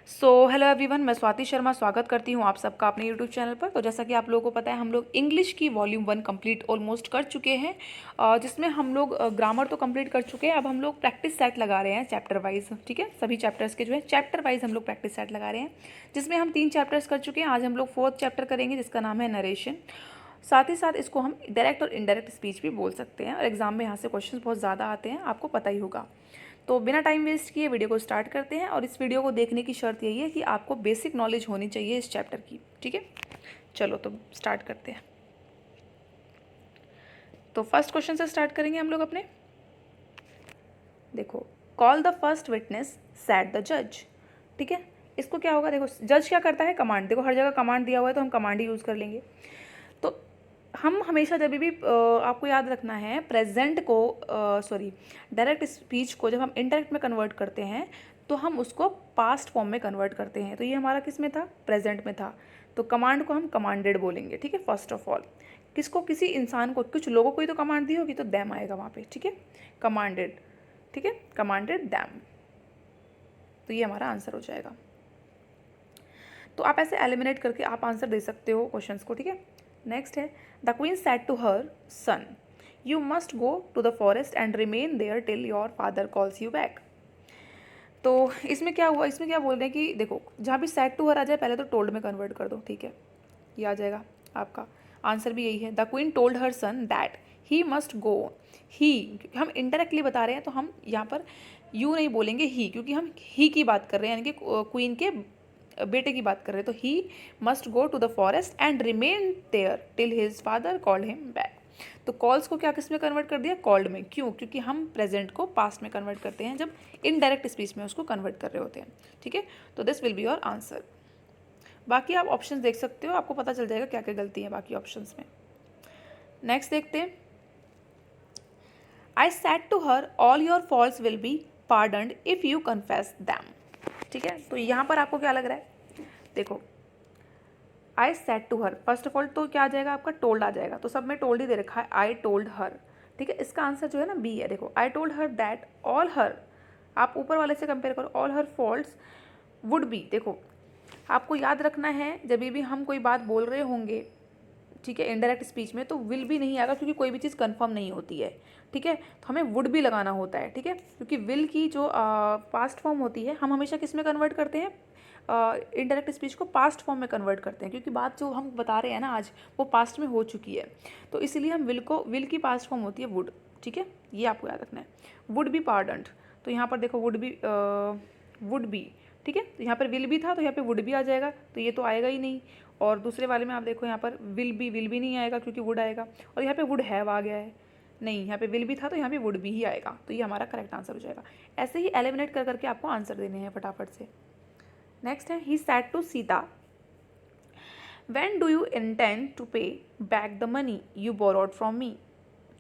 So hello everyone, मैं स्वाति शर्मा स्वागत करती हूँ आप सबका अपने यूट्यूब चैनल पर। तो जैसा कि आप लोगों को पता है, हम लोग इंग्लिश की वॉल्यूम 1 कंप्लीट ऑलमोस्ट कर चुके हैं, जिसमें हम लोग ग्रामर तो कंप्लीट कर चुके हैं। अब हम लोग प्रैक्टिस सेट लगा रहे हैं चैप्टर वाइज। ठीक है, सभी चैप्टर्स के जो है चैप्टर वाइज हम लोग प्रैक्टिस सेट लगा रहे हैं, जिसमें हम 3 चैप्टर्स कर चुके हैं। आज हम लोग 4th चैप्टर करेंगे, जिसका नाम है नरेशन। साथ ही साथ इसको हम डायरेक्ट और इनडायरेक्ट स्पीच भी बोल सकते हैं, और एग्जाम में यहाँ से क्वेश्चन बहुत ज़्यादा आते हैं, आपको पता ही होगा। तो बिना टाइम वेस्ट किए वीडियो को स्टार्ट करते हैं। और इस वीडियो को देखने की शर्त यही है कि आपको बेसिक नॉलेज होनी चाहिए इस चैप्टर की। ठीक है, चलो तो स्टार्ट करते हैं। तो फर्स्ट क्वेश्चन से स्टार्ट करेंगे हम लोग अपने। देखो, call the first witness sad the जज। ठीक है, इसको क्या होगा, देखो जज क्या करता है, कमांड। देखो हर जगह कमांड दिया हुआ है, तो हम कमांड ही यूज़ कर लेंगे। तो हम हमेशा जब भी आपको याद रखना है, प्रेजेंट को सॉरी डायरेक्ट स्पीच को जब हम इनडायरेक्ट में कन्वर्ट करते हैं, तो हम उसको पास्ट फॉर्म में कन्वर्ट करते हैं। तो ये हमारा किस में था, प्रेजेंट में था। तो कमांड को हम कमांडेड बोलेंगे। ठीक है, फर्स्ट ऑफ ऑल किसको, किसी इंसान को, कुछ लोगों को ही तो कमांड दी होगी, तो दैम आएगा वहाँ पे। ठीक है, कमांडेड। ठीक है, कमांडेड दैम। तो ये हमारा आंसर हो जाएगा। तो आप ऐसे एलिमिनेट करके आप आंसर दे सकते हो क्वेश्चंस को। ठीक है, नेक्स्ट है, the queen said to her son, you must go to the forest and remain there till your father calls you back. तो इसमें क्या हुआ, इसमें क्या बोल रहे हैं कि देखो, जहाँ भी सेड टू हर आ जाए, पहले तो टोल्ड में कन्वर्ट कर दो। ठीक है, ये आ जाएगा आपका आंसर भी यही है। The queen told her son that he must go. He हम इनडायरेक्टली बता रहे हैं, तो हम यहाँ पर यू नहीं बोलेंगे, ही, क्योंकि हम ही की बात कर रहे हैं, यानी कि क्वीन के बेटे की बात कर रहे हैं। तो he must go to the forest and remain there till his father called him back. तो कॉल्स को क्या किस में कन्वर्ट कर दिया, कॉल्ड में। क्यों, क्योंकि हम प्रेजेंट को पास्ट में कन्वर्ट करते हैं जब इनडायरेक्ट स्पीच में उसको कन्वर्ट कर रहे होते हैं। ठीक है, तो this will be your answer. बाकी आप ऑप्शंस देख सकते हो, आपको पता चल जाएगा क्या क्या गलती है बाकी ऑप्शंस में। नेक्स्ट देखते हैं, I said to her all your faults will be pardoned if you confess them. ठीक है, तो यहाँ पर आपको क्या लग रहा है, देखो I said to her, first of all तो क्या आ जाएगा आपका, टोल्ड आ जाएगा। तो सब में टोल्ड ही दे रखा है, आई टोल्ड हर। ठीक है, इसका आंसर जो है ना बी है। देखो, I told her that all her, आप ऊपर वाले से कंपेयर करो, all her faults would be. देखो आपको याद रखना है, जब भी हम कोई बात बोल रहे होंगे, ठीक है, इनडायरेक्ट स्पीच में, तो विल भी नहीं आएगा, क्योंकि कोई भी चीज़ कंफर्म नहीं होती है। ठीक है, तो हमें वुड भी लगाना होता है। ठीक है, क्योंकि विल की जो पास्ट फॉर्म होती है, हम हमेशा किस में कन्वर्ट करते हैं, इनडायरेक्ट स्पीच को पास्ट फॉर्म में कन्वर्ट करते हैं, क्योंकि बात जो हम बता रहे हैं ना आज, वो पास्ट में हो चुकी है। तो इसलिए हम विल की पास्ट फॉर्म होती है वुड। ठीक है, ये आपको याद रखना है, वुड बी पार्डन्ड। तो यहाँ पर देखो वुड बी। ठीक है, तो यहाँ पर विल भी था, तो यहाँ पे वुड भी आ जाएगा, तो ये तो आएगा ही नहीं। और दूसरे वाले में आप देखो, यहाँ पर विल भी नहीं आएगा, क्योंकि वुड आएगा। और यहाँ पे वुड हैव आ गया है, नहीं, यहाँ पे विल भी था, तो यहाँ पे वुड भी ही आएगा। तो ये हमारा करेक्ट आंसर हो जाएगा। ऐसे ही एलिमिनेट कर करके आपको आंसर देने हैं फटाफट से। नेक्स्ट है, he said to Sita, when do you intend to pay back the money you borrowed from me.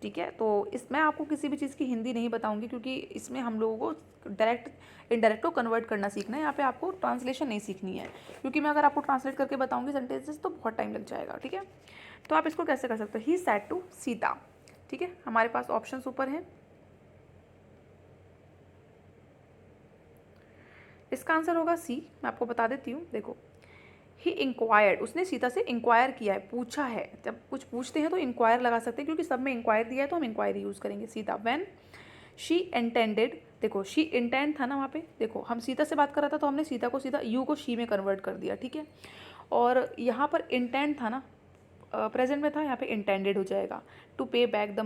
ठीक है, तो इसमें आपको किसी भी चीज़ की हिंदी नहीं बताऊंगी, क्योंकि इसमें हम लोगों को डायरेक्ट इनडायरेक्ट को कन्वर्ट करना सीखना है। यहाँ पे आपको ट्रांसलेशन नहीं सीखनी है, क्योंकि मैं अगर आपको ट्रांसलेट करके बताऊंगी सेंटेंसेस, तो बहुत टाइम लग जाएगा। ठीक है, तो आप इसको कैसे कर सकते हो, ही सैड टू सीता। ठीक है, हमारे पास ऑप्शन ऊपर हैं। इसका आंसर होगा सी। मैं आपको बता देती हूँ, देखो, ही इंक्वायर्ड, उसने सीता से इंक्वायर किया है, पूछा है। जब कुछ पूछते हैं तो इंक्वायर लगा सकते हैं, क्योंकि सब में इंक्वायर दिया है, तो हम इंक्वायरी यूज़ करेंगे। सीता, व्हेन शी इंटेंडेड, देखो शी इंटेंड था ना वहाँ पे, देखो हम सीता से बात कर रहा था, तो हमने सीता को सीधा यू को शी में कन्वर्ट कर दिया। ठीक है, और यहाँ पर इंटेंड था ना, प्रेजेंट में था, यहाँ पे इंटेंडेड हो जाएगा। To pay back the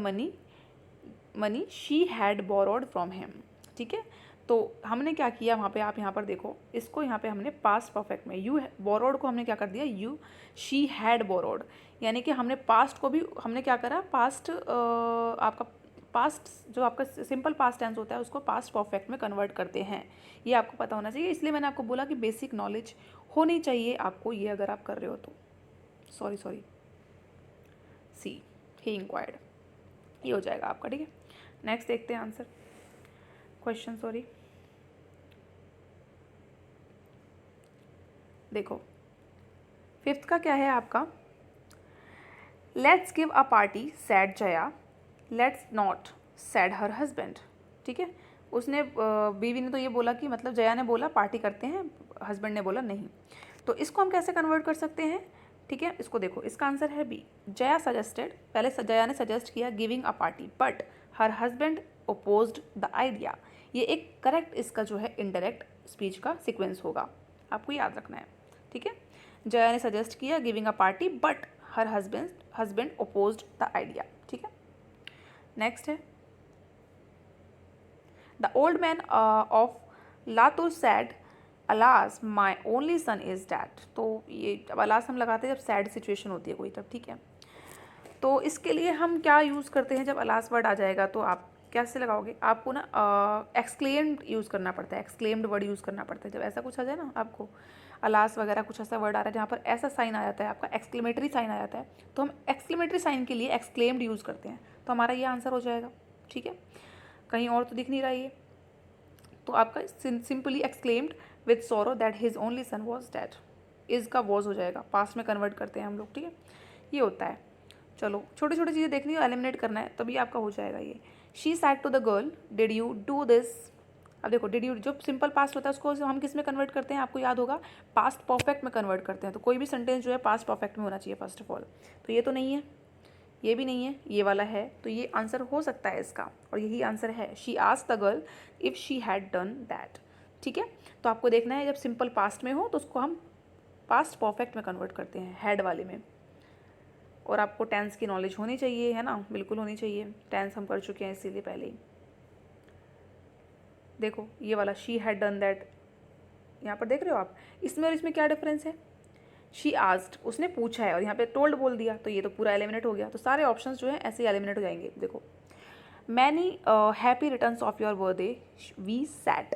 money she had borrowed from him. ठीक है, तो हमने क्या किया वहाँ पे, आप यहाँ पर देखो, इसको यहाँ पे हमने पास्ट परफेक्ट में यू बोरोड को हमने क्या कर दिया, यू शी हैड बोरोड, यानी कि हमने पास्ट को भी हमने क्या करा, पास्ट आपका पास्ट जो आपका सिंपल पास्ट टेंस होता है, उसको पास्ट परफेक्ट में कन्वर्ट करते हैं। ये आपको पता होना चाहिए, इसलिए मैंने आपको बोला कि बेसिक नॉलेज होनी चाहिए आपको, ये अगर आप कर रहे हो तो। सॉरी सी, ही इंक्वायर्ड, ये हो जाएगा आपका। ठीक है, नेक्स्ट देखते हैं आंसर क्वेश्चन। सॉरी, देखो फिफ्थ का क्या है आपका, let's give a party sad Jaya, let's not sad her husband. ठीक है, उसने बीवी ने तो ये बोला कि मतलब जया ने बोला पार्टी करते हैं, हस्बैंड ने बोला नहीं। तो इसको हम कैसे कन्वर्ट कर सकते हैं, ठीक है। इसको देखो, इसका आंसर है बी। जया सजेस्टेड, पहले जया ने सजेस्ट किया giving a party but her husband opposed the idea. ये एक करेक्ट इसका जो है इनडायरेक्ट स्पीच का सीक्वेंस होगा, आपको याद रखना है, ठीक है। जया ने सजेस्ट किया giving a party but her husband opposed the idea, ठीक है। नेक्स्ट है the old man of Latur said alas my only son is dead. तो ये जब अलास हम लगाते हैं जब सैड सिचुएशन होती है कोई तब, ठीक है। तो इसके लिए हम क्या यूज़ करते हैं, जब अलास वर्ड आ जाएगा तो आप कैसे लगाओगे, आपको ना एक्सक्लेम्ड यूज़ करना पड़ता है, एक्सक्लेम्ड वर्ड यूज़ करना पड़ता है। जब ऐसा कुछ आ जाए ना, आपको अलास वगैरह कुछ ऐसा वर्ड आ रहा है जहाँ पर ऐसा साइन आ जाता है, आपका एक्सक्लेमेटरी साइन आ जाता है, तो हम एक्सक्लेमेटरी साइन के लिए एक्सक्लेम्ड यूज़ करते हैं। तो हमारा ये आंसर हो जाएगा, ठीक है। कहीं और तो दिख नहीं रहा ये, तो आपका सिंपली एक्सक्लेम्ड विद सोरो that his only son was dad. Is का वॉज हो जाएगा, पास्ट में कन्वर्ट करते हैं हम लोग, ठीक है। ये होता है। चलो छोटी छोटी चीज़ें देखनी है, एलिमिनेट करना है, तभी आपका हो जाएगा ये। She said to the girl did you do this. अब देखो डिड यू जो सिंपल पास्ट होता है उसको हम किस में कन्वर्ट करते हैं, आपको याद होगा, पास्ट परफेक्ट में कन्वर्ट करते हैं। तो कोई भी सेंटेंस जो है पास्ट परफेक्ट में होना चाहिए फर्स्ट ऑफ ऑल। तो ये तो नहीं है, ये भी नहीं है, ये वाला है, तो ये आंसर हो सकता है इसका, और यही आंसर है। She asked the girl if she had done that, ठीक है। तो आपको देखना है जब सिंपल पास्ट में हो तो उसको हम पास्ट परफेक्ट में कन्वर्ट करते हैं, हैड वाले में। और आपको टेंस की नॉलेज होनी चाहिए, है ना, बिल्कुल होनी चाहिए। टेंस हम कर चुके हैं इसीलिए पहले ही। देखो ये वाला शी हैड डन दैट, यहाँ पर देख रहे हो आप, इसमें और इसमें क्या डिफरेंस है। शी आस्क्ड, उसने पूछा है, और यहाँ पे टोल्ड बोल दिया, तो ये तो पूरा एलिमिनेट हो गया। तो सारे ऑप्शंस जो है ऐसे ही एलिमिनेट हो जाएंगे। देखो many happy returns of your birthday we said.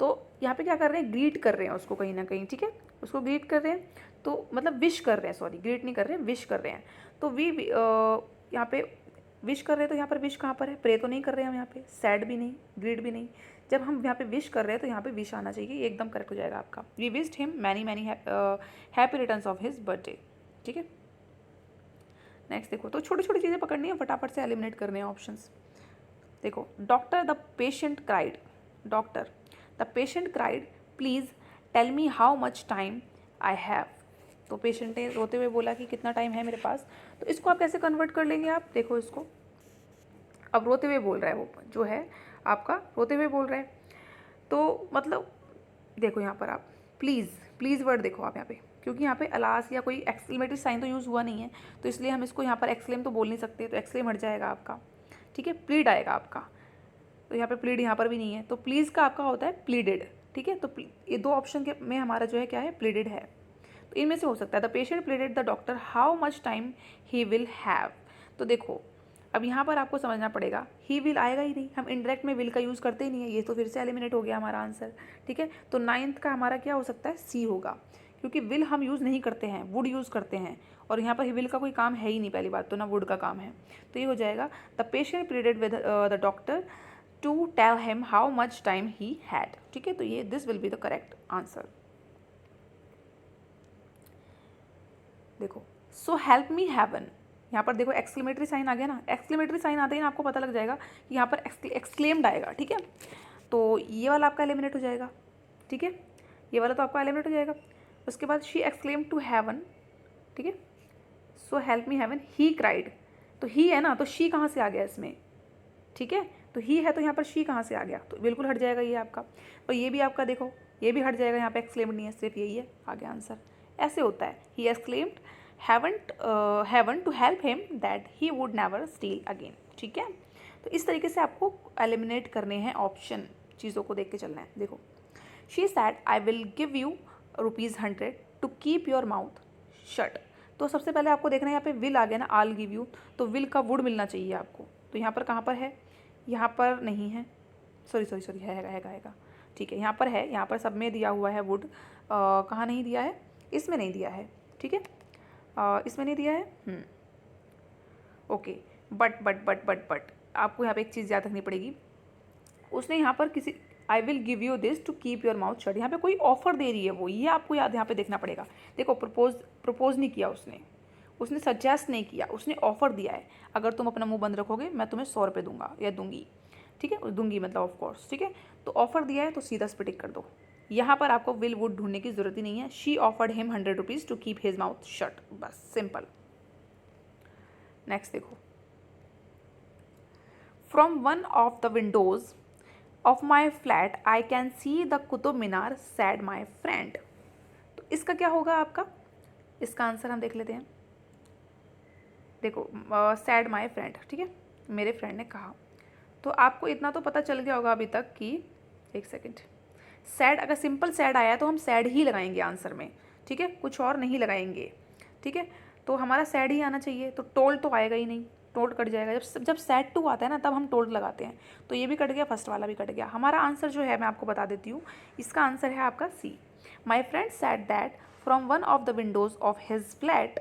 तो यहाँ पे क्या कर रहे हैं, ग्रीट कर रहे हैं उसको कहीं ना कहीं, ठीक है, उसको ग्रीट कर रहे हैं, तो मतलब विश कर रहे हैं, सॉरी ग्रीट नहीं कर रहे हैं, विश कर रहे हैं। तो वी यहाँ पे विश कर रहे हैं, तो यहाँ पर विश कहाँ पर है, प्रे तो नहीं कर रहे हैं हम यहाँ पे, सैड भी नहीं, ग्रीट भी नहीं। जब हम यहाँ पे विश कर रहे हैं तो यहाँ पे विश आना चाहिए, ये एकदम करेक्ट हो जाएगा आपका। We wished him many many happy returns of his birthday, ठीक है। नेक्स्ट देखो, तो छोटी छोटी चीज़ें पकड़नी है, फटाफट से एलिमिनेट करने हैं ऑप्शंस। देखो doctor the patient cried, doctor the patient cried please tell me how much time I have. तो पेशेंट ने रोते हुए बोला कि कितना टाइम है मेरे पास। तो इसको आप कैसे कन्वर्ट कर लेंगे, आप देखो इसको, अब रोते हुए बोल रहा है वो जो है आपका, रोते हुए बोल रहा है, तो मतलब देखो यहाँ पर आप प्लीज़ वर्ड देखो आप यहाँ पे, क्योंकि यहाँ पे अलास या कोई एक्सक्लेमेटरी साइन तो यूज़ हुआ नहीं है, तो इसलिए हम इसको यहाँ पर एक्सक्लेम तो बोल नहीं सकते, तो एक्सक्लेम हट जाएगा आपका, ठीक है। प्लीड आएगा आपका, तो यहाँ पे प्लीड यहाँ पर भी नहीं है, तो प्लीज़ का आपका होता है प्लीडेड, ठीक है। तो ये दो ऑप्शन के में हमारा जो है क्या है, प्लीडेड है। तो इनमें से हो सकता है the patient pleaded the doctor how much time he will have. तो देखो अब यहाँ पर आपको समझना पड़ेगा, ही विल आएगा ही नहीं, हम इनडायरेक्ट में विल का यूज़ करते ही नहीं है, ये तो फिर से एलिमिनेट हो गया हमारा आंसर, ठीक है। तो 9th का हमारा क्या हो सकता है, सी होगा, क्योंकि विल हम यूज़ नहीं करते हैं, वुड यूज़ करते हैं, और यहाँ पर विल का कोई काम है ही नहीं, पहली बात तो ना वुड का काम है। तो ये हो जाएगा the patient pleaded with the doctor to tell him how much time he had, ठीक है। तो ये this will be the correct answer. देखो सो हेल्प मी हेवन, यहाँ पर देखो एक्सक्लेमेटरी साइन आ गया ना, एक्सक्लेमेटरी साइन आते ही ना आपको पता लग जाएगा कि यहाँ पर एक्सक्लेम्ड आएगा, ठीक है। तो ये वाला आपका एलिमिनेट हो जाएगा, ठीक है, ये वाला तो आपका एलिमिनेट हो जाएगा। उसके बाद शी एक्सक्लेम टू हेवन, ठीक है, so help me heaven he cried, तो ही है ना, तो शी कहाँ से आ गया इसमें, ठीक है, तो ही है तो यहाँ पर शी कहाँ से आ गया, तो बिल्कुल हट जाएगा ये आपका। और ये भी आपका देखो ये भी हट जाएगा, यहाँ पे एक्सक्लेम्ड नहीं है, सिर्फ यही है, आ गया आंसर। ऐसे होता है, he exclaimed heaven to help him that he would never steal again, ठीक है। तो इस तरीके से आपको एलिमिनेट करने हैं ऑप्शन, चीज़ों को देख के चलना है। देखो she said I will give you ₹100 to keep your mouth shut। तो सबसे पहले आपको देखना है यहाँ पे विल आ गया ना, I'll give you, तो विल का वुड मिलना चाहिए आपको। तो यहाँ पर कहाँ पर है, यहाँ पर नहीं है, सॉरी हैगा, ठीक है, यहाँ पर है, यहाँ पर सब में दिया हुआ है वुड, कहाँ नहीं दिया है, इसमें नहीं दिया है, ठीक है, इसमें नहीं दिया है, ओके। बट आपको यहाँ पे एक चीज़ याद रखनी पड़ेगी, उसने यहाँ पर किसी I will give you this to keep your mouth shut, यहाँ पे कोई ऑफर दे रही है वो, ये आपको याद यहाँ पे देखना पड़ेगा। देखो प्रपोज नहीं किया उसने सजेस्ट नहीं किया, उसने ऑफर दिया है, अगर तुम अपना मुंह बंद रखोगे मैं तुम्हें ₹100 दूंगा या दूंगी, ठीक है, दूंगी मतलब ऑफ कोर्स, ठीक है। तो ऑफर दिया है तो सीधा इस पे टिक कर दो। यहाँ पर आपको विल वुड ढूंढने की जरूरत ही नहीं है। She offered him 100 rupees to keep his mouth shut, बस सिंपल। नेक्स्ट देखो, from one of the windows of my flat I can see the Qutub Minar said my friend. तो इसका क्या होगा आपका, इसका आंसर हम देख लेते हैं। देखो सैड माई फ्रेंड, ठीक है, मेरे फ्रेंड ने कहा। तो आपको इतना तो पता चल गया होगा अभी तक कि, एक सेकेंड, सैड, अगर सिंपल सैड आया तो हम सैड ही लगाएंगे आंसर में, ठीक है, कुछ और नहीं लगाएंगे, ठीक है। तो हमारा सैड ही आना चाहिए, तो टोल्ड तो आएगा ही नहीं, टोल्ड कट जाएगा। जब सैड टू आता है ना तब हम टोल्ड लगाते हैं। तो ये भी कट गया, फर्स्ट वाला भी कट गया। हमारा आंसर जो है मैं आपको बता देती हूँ, इसका आंसर है आपका C. My friend said that from one of the windows of his flat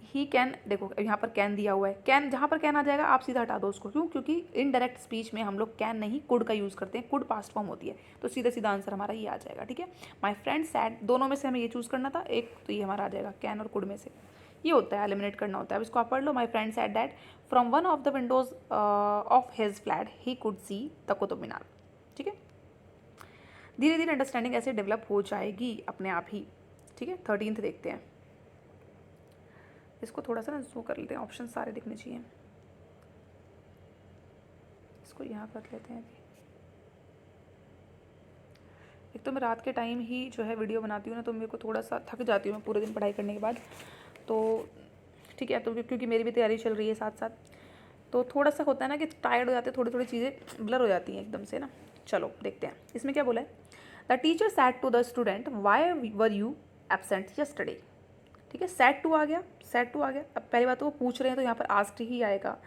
he can, देखो यहाँ पर कैन दिया हुआ है, कैन, जहाँ पर कैन आ जाएगा आप सीधा हटा दो उसको, क्यों, क्योंकि इनडायरेक्ट स्पीच में हम लोग कैन नहीं कुड का यूज़ करते हैं, कुड पास्ट फॉर्म होती है, तो सीधा सीधा आंसर हमारा ये आ जाएगा, ठीक है। माई फ्रेंड सैड, दोनों में से हमें ये चूज़ करना था, एक तो ये हमारा आ जाएगा कैन और कुड में से, ये होता है एलिमिनेट करना होता है। अब इसको आप पढ़ लो, my friend said that from one of the windows of his flat he could see the Qutub Minar, ठीक है। धीरे धीरे अंडरस्टैंडिंग ऐसे डेवलप हो जाएगी अपने आप ही, ठीक है। 13th देखते हैं, इसको थोड़ा सा ना जूम कर लेते हैं, ऑप्शन सारे दिखने चाहिए, इसको यहाँ कर लेते हैं। एक तो मैं रात के टाइम ही जो है वीडियो बनाती हूँ ना, तो मेरे को थोड़ा सा थक जाती हूँ मैं पूरे दिन पढ़ाई करने के बाद, तो ठीक है, तो क्योंकि मेरी भी तैयारी चल रही है साथ साथ, तो थोड़ा सा होता है ना कि टायर्ड हो जाते हैं, थोड़ी थोड़ी चीज़ें ब्लर हो जाती हैं एकदम से ना। चलो देखते हैं इसमें क्या बोला है। The teacher said to the student why were you absent yesterday, ठीक है। सैड टू आ गया, सैड टू आ गया। अब पहली बात तो वो पूछ रहे हैं तो यहाँ पर आस्क्ड ही आएगा,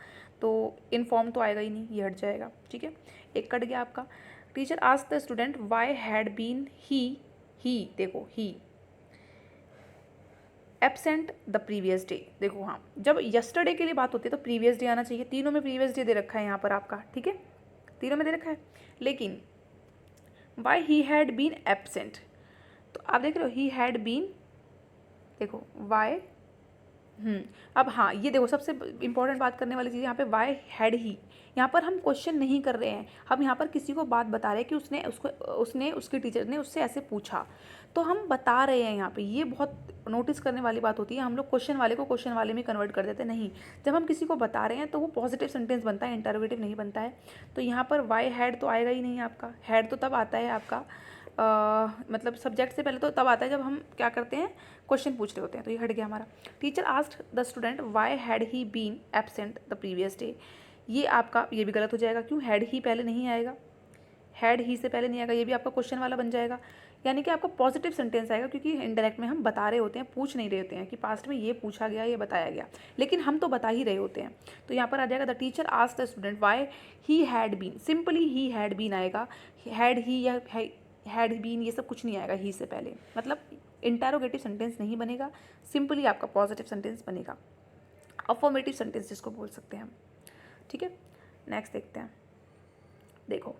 तो इन्फॉर्म तो आएगा ही नहीं, ये हट जाएगा, ठीक है। एक कट गया आपका। Teacher asked the student why had been he, देखो he absent the previous day, देखो हाँ, जब यस्टरडे के लिए बात होती है तो प्रीवियस डे आना चाहिए, तीनों में प्रीवियस डे दे रखा है यहाँ पर आपका, ठीक है, तीनों में दे रखा है। लेकिन why he had been absent, तो आप देख रहे हो ही हैड बीन, देखो वाई, अब हाँ ये देखो सबसे इंपॉर्टेंट बात करने वाली चीज़ यहाँ पे वाई हैड ही, यहाँ पर हम क्वेश्चन नहीं कर रहे हैं, हम यहाँ पर किसी को बात बता रहे हैं कि उसने उसके टीचर ने उससे ऐसे पूछा, तो हम बता रहे हैं यहाँ पे। ये बहुत नोटिस करने वाली बात होती है, हम लोग क्वेश्चन वाले को क्वेश्चन वाले में कन्वर्ट कर देते हैं, नहीं, जब हम किसी को बता रहे हैं तो वो पॉजिटिव सेंटेंस बनता है, इंटरोगेटिव नहीं बनता है। तो यहाँ पर वाई हैड तो आएगा ही नहीं आपका, हैड तो तब आता है आपका मतलब सब्जेक्ट से पहले तो तब आता है जब हम क्या करते हैं, क्वेश्चन पूछ रहे होते हैं, तो ये हट गया हमारा। Teacher asked the student why had he been absent the previous day, ये आपका, ये भी गलत हो जाएगा, क्यों, हैड ही पहले नहीं आएगा, हैड ही से पहले नहीं आएगा, ये भी आपका क्वेश्चन वाला बन जाएगा, यानी कि आपका पॉजिटिव सेंटेंस आएगा, क्योंकि इनडायरेक्ट में हम बता रहे होते हैं, पूछ नहीं रहे होते हैं कि पास्ट में ये पूछा गया, ये बताया गया, लेकिन हम तो बता ही रहे होते हैं। तो यहाँ पर आ जाएगा the teacher asked the student why he had been, simply he had been आएगा, हैड ही या हैड बीन ये सब कुछ नहीं आएगा ही से पहले, मतलब इंटरोगेटिव सेंटेंस नहीं बनेगा, सिंपली आपका पॉजिटिव सेंटेंस बनेगा, अफर्मेटिव सेंटेंस जिसको बोल सकते हैं हम, ठीक है। नेक्स्ट देखते हैं, देखो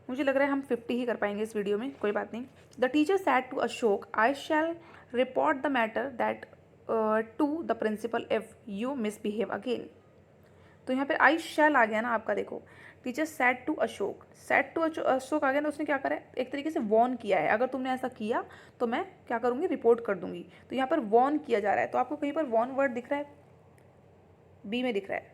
मुझे लग रहा है हम 50 ही कर पाएंगे इस वीडियो में, कोई बात नहीं। The teacher said to Ashok I shall report the matter that to the principal if you misbehave again, तो यहाँ पे आई शैल आ गया ना आपका, देखो teacher said to Ashok, said to Ashok आ गया, तो उसने क्या करा है, एक तरीके से वॉर्न किया है, अगर तुमने ऐसा किया तो मैं क्या करूँगी, रिपोर्ट कर दूंगी। तो यहाँ पर वॉर्न किया जा रहा है, तो आपको कहीं पर वॉर्न वर्ड दिख रहा है, बी में दिख रहा है,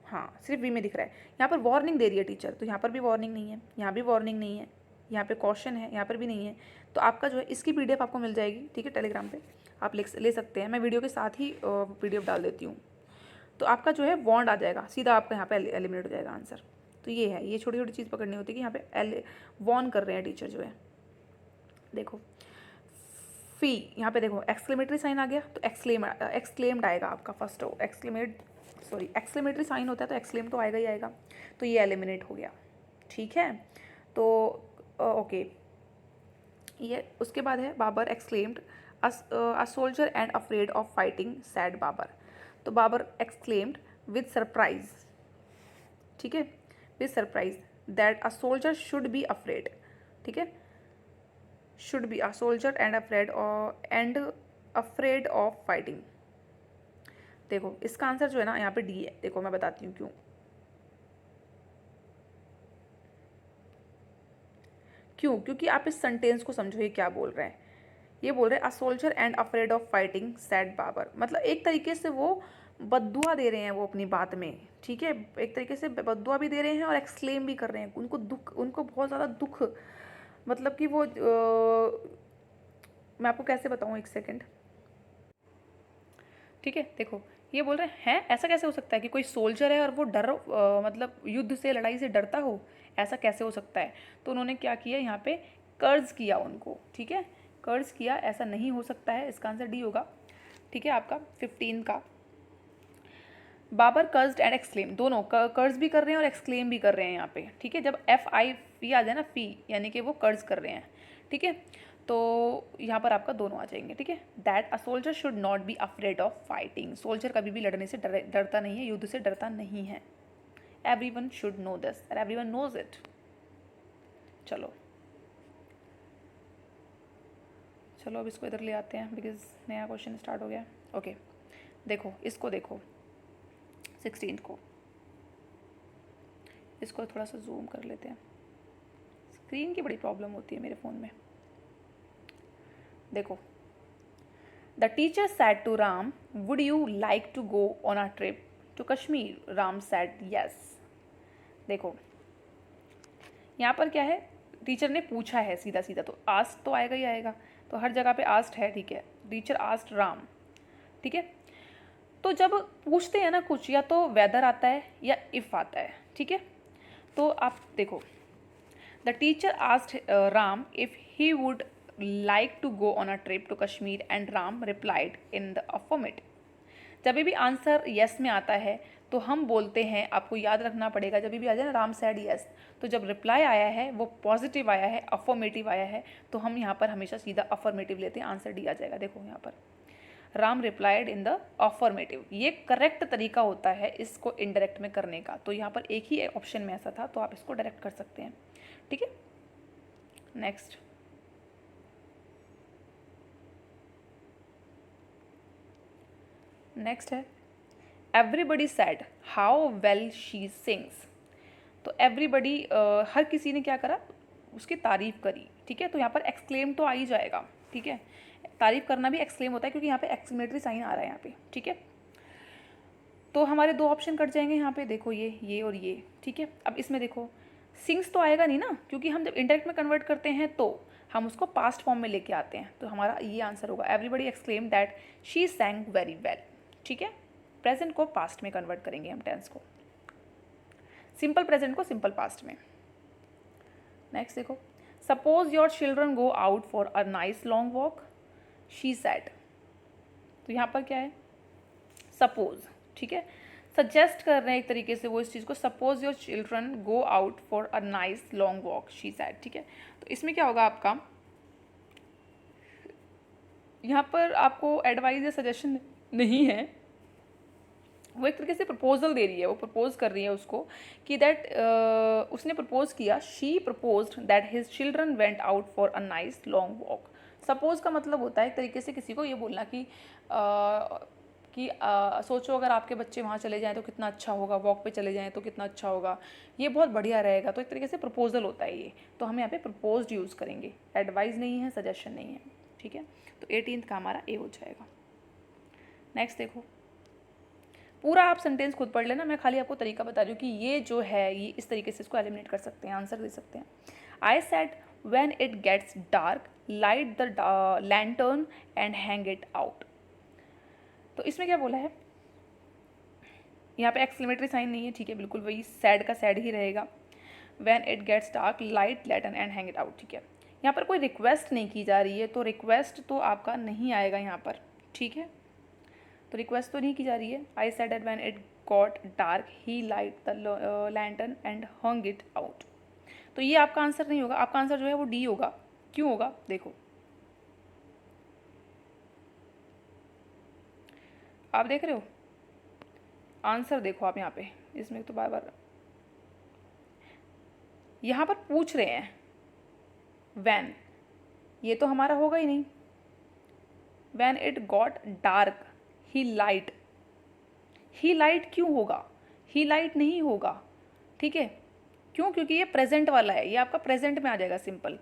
हाँ सिर्फ बी में दिख रहा है। यहाँ पर वार्निंग दे रही है टीचर, तो यहाँ पर भी वार्निंग नहीं है, यहाँ भी वार्निंग नहीं है, यहाँ पे कॉशन है, यहाँ पर भी नहीं है। तो आपका जो है इसकी PDF आपको मिल जाएगी, ठीक है, टेलीग्राम पे आप ले सकते हैं, मैं वीडियो के साथ ही PDF डाल देती हूँ। तो आपका जो है वॉन्ड आ जाएगा, सीधा आपका यहाँ पे एलिमिनेट हो जाएगा आंसर। तो ये है, ये छोटी छोटी चीज़ पकड़नी होती है कि यहाँ पे वॉर्न कर रहे हैं टीचर जो है। देखो फी, यहाँ पे देखो एक्सक्लेमेटरी साइन आ गया, तो एक्सक्लेम्ड आएगा आपका फर्स्ट, एक्सक्लेमेटरी साइन होता है तो एक्सक्लेम तो आएगा ही आएगा, तो ये एलिमिनेट हो गया, ठीक है। तो ओके, ये उसके बाद है Babur exclaimed a soldier and afraid of fighting said Babur, तो बाबर एक्सक्लेम्ड विद सरप्राइज, ठीक है, with surprise that a soldier should be afraid, ठीक है, should be a soldier and afraid of fighting. देखो इसका आंसर जो है ना यहाँ पे डी है। देखो मैं बताती हूँ क्यों। क्योंकि आप इस सेंटेंस को समझो ये क्या बोल रहे हैं। ये बोल रहे हैं a soldier and afraid of fighting said Babur, मतलब एक तरीके से वो बद्दुआ दे रहे हैं वो अपनी बात में, ठीक है, एक तरीके से बद्दुआ भी दे रहे हैं और एक्सक्लेम भी कर रहे हैं, उनको दुख, उनको बहुत ज़्यादा दुख, मतलब कि वो मैं आपको कैसे बताऊँ, एक सेकेंड, ठीक है। देखो ये बोल रहे हैं ऐसा कैसे हो सकता है कि कोई सोल्जर है और वो मतलब युद्ध से, लड़ाई से डरता हो, ऐसा कैसे हो सकता है। तो उन्होंने क्या किया यहाँ पे, कर्ज किया उनको, ठीक है, कर्ज किया, ऐसा नहीं हो सकता है। इसका आंसर डी होगा, ठीक है। आपका 15 का बाबर कर्ज एंड एक्सक्लेम, दोनों कर्ज भी कर रहे हैं और एक्सक्लेम भी कर रहे हैं यहाँ पे, ठीक है। जब FI आ जाए ना, फी, यानी कि वो कर्ज कर रहे हैं, ठीक है। तो यहाँ पर आपका दोनों आ जाएंगे, ठीक है। That a soldier should not be afraid of fighting, soldier कभी भी लड़ने से डरता नहीं है, युद्ध से डरता नहीं है। Everyone should know this and everyone knows it. चलो चलो अब इसको इधर ले आते हैं बिकॉज नया क्वेश्चन स्टार्ट हो गया। ओके देखो इसको, देखो 16 को, इसको थोड़ा सा जूम कर लेते हैं, स्क्रीन की बड़ी प्रॉब्लम होती है मेरे फ़ोन में। देखो the teacher said to Ram would you like to go on a trip to Kashmir, Ram said yes. देखो यहाँ पर क्या है, टीचर ने पूछा है सीधा सीधा, तो आस्ट तो आएगा ही आएगा, तो हर जगह पे आस्ट है, ठीक है। टीचर आस्ट राम, ठीक है। तो जब पूछते हैं ना कुछ, या तो वेदर आता है या इफ़ आता है, ठीक है। तो आप देखो the teacher asked Ram if he would like to go on a trip to Kashmir and Ram replied in the affirmative. जब भी आंसर यस में आता है तो हम बोलते हैं, आपको याद रखना पड़ेगा, जब भी आ जाए ना राम सैड यस, तो जब रिप्लाई आया है वो पॉजिटिव आया है, अफर्मेटिव आया है, तो हम यहाँ पर हमेशा सीधा अफर्मेटिव लेते हैं, आंसर डी आ जाएगा। देखो यहाँ पर Ram replied in the affirmative, ये करेक्ट तरीका होता है इसको इनडायरेक्ट में करने का। तो यहाँ पर एक ही ऑप्शन में ऐसा था, तो आप इसको डायरेक्ट कर सकते हैं, ठीक है। नेक्स्ट है everybody sad how well she sings. तो एवरीबडी हर किसी ने क्या करा, उसकी तारीफ करी, ठीक है। तो यहाँ पर एक्सक्लेम तो आ ही जाएगा, ठीक है। तारीफ करना भी एक्सक्लेम होता है क्योंकि यहाँ पे एक्सक्लेमेटरी साइन आ रहा है यहाँ पे, ठीक है। तो हमारे दो ऑप्शन कट जाएंगे यहाँ पे, देखो ये और ये, ठीक है। अब इसमें देखो सिंग्स तो आएगा नहीं ना, क्योंकि हम जब इंडायरेक्ट में कन्वर्ट करते हैं तो हम उसको पास्ट फॉर्म में लेके आते हैं, तो हमारा ये आंसर होगा everybody exclaim that she सैंग very well, ठीक है। प्रेजेंट को पास्ट में कन्वर्ट करेंगे हम, टेंस को, सिंपल प्रेजेंट को सिंपल पास्ट में। नेक्स्ट देखो suppose your children go out for a nice long walk, she said. तो यहाँ पर क्या है, सपोज, ठीक है, सजेस्ट कर रहे हैं एक तरीके से वो इस चीज़ को, suppose your children go out for a nice long walk, she said, ठीक है। तो इसमें क्या होगा आपका, यहाँ पर आपको एडवाइस या सजेशन नहीं है, वो एक तरीके से प्रपोजल दे रही है, वो प्रपोज कर रही है उसको कि दैट उसने प्रपोज किया, she proposed that his children went out for a nice long walk. Suppose का मतलब होता है एक तरीके से किसी को ये बोलना कि सोचो अगर आपके बच्चे वहाँ चले जाएं तो कितना अच्छा होगा, वॉक पे चले जाएं तो कितना अच्छा होगा, ये बहुत बढ़िया रहेगा। तो एक तरीके से प्रपोजल होता है ये, तो हम यहाँ पे प्रपोज्ड यूज़ करेंगे, एडवाइस नहीं है, सजेशन नहीं है, ठीक है। तो 18 का हमारा ए हो जाएगा। नेक्स्ट देखो, पूरा आप सेंटेंस खुद पढ़ लेना, मैं खाली आपको तरीका बता रही हूँ कि ये जो है ये इस तरीके से इसको एलिमिनेट कर सकते हैं, आंसर दे सकते हैं। I said when it gets dark light the lantern and hang it out. तो इसमें क्या बोला है, यहाँ पे एक्सक्लेमेटरी साइन नहीं है, ठीक है, बिल्कुल वही सैड का सैड ही रहेगा। When it gets dark light lantern and hang it out, ठीक है। यहाँ पर कोई रिक्वेस्ट नहीं की जा रही है, तो रिक्वेस्ट तो आपका नहीं आएगा यहाँ पर, ठीक है। तो रिक्वेस्ट तो नहीं की जा रही है। I said that when it got dark he light the lantern and hung it out. तो ये आपका आंसर नहीं होगा, आपका आंसर जो है वो डी होगा। क्यों होगा, देखो आप देख रहे हो आंसर, देखो आप यहाँ पे, इसमें तो बार बार यहाँ पर पूछ रहे हैं व्हेन, ये तो हमारा होगा ही नहीं। When it got dark he light, he light क्यों होगा, ही लाइट नहीं होगा, ठीक है, क्यों, क्योंकि ये प्रेजेंट वाला है, ये आपका प्रेजेंट में आ जाएगा सिंपल।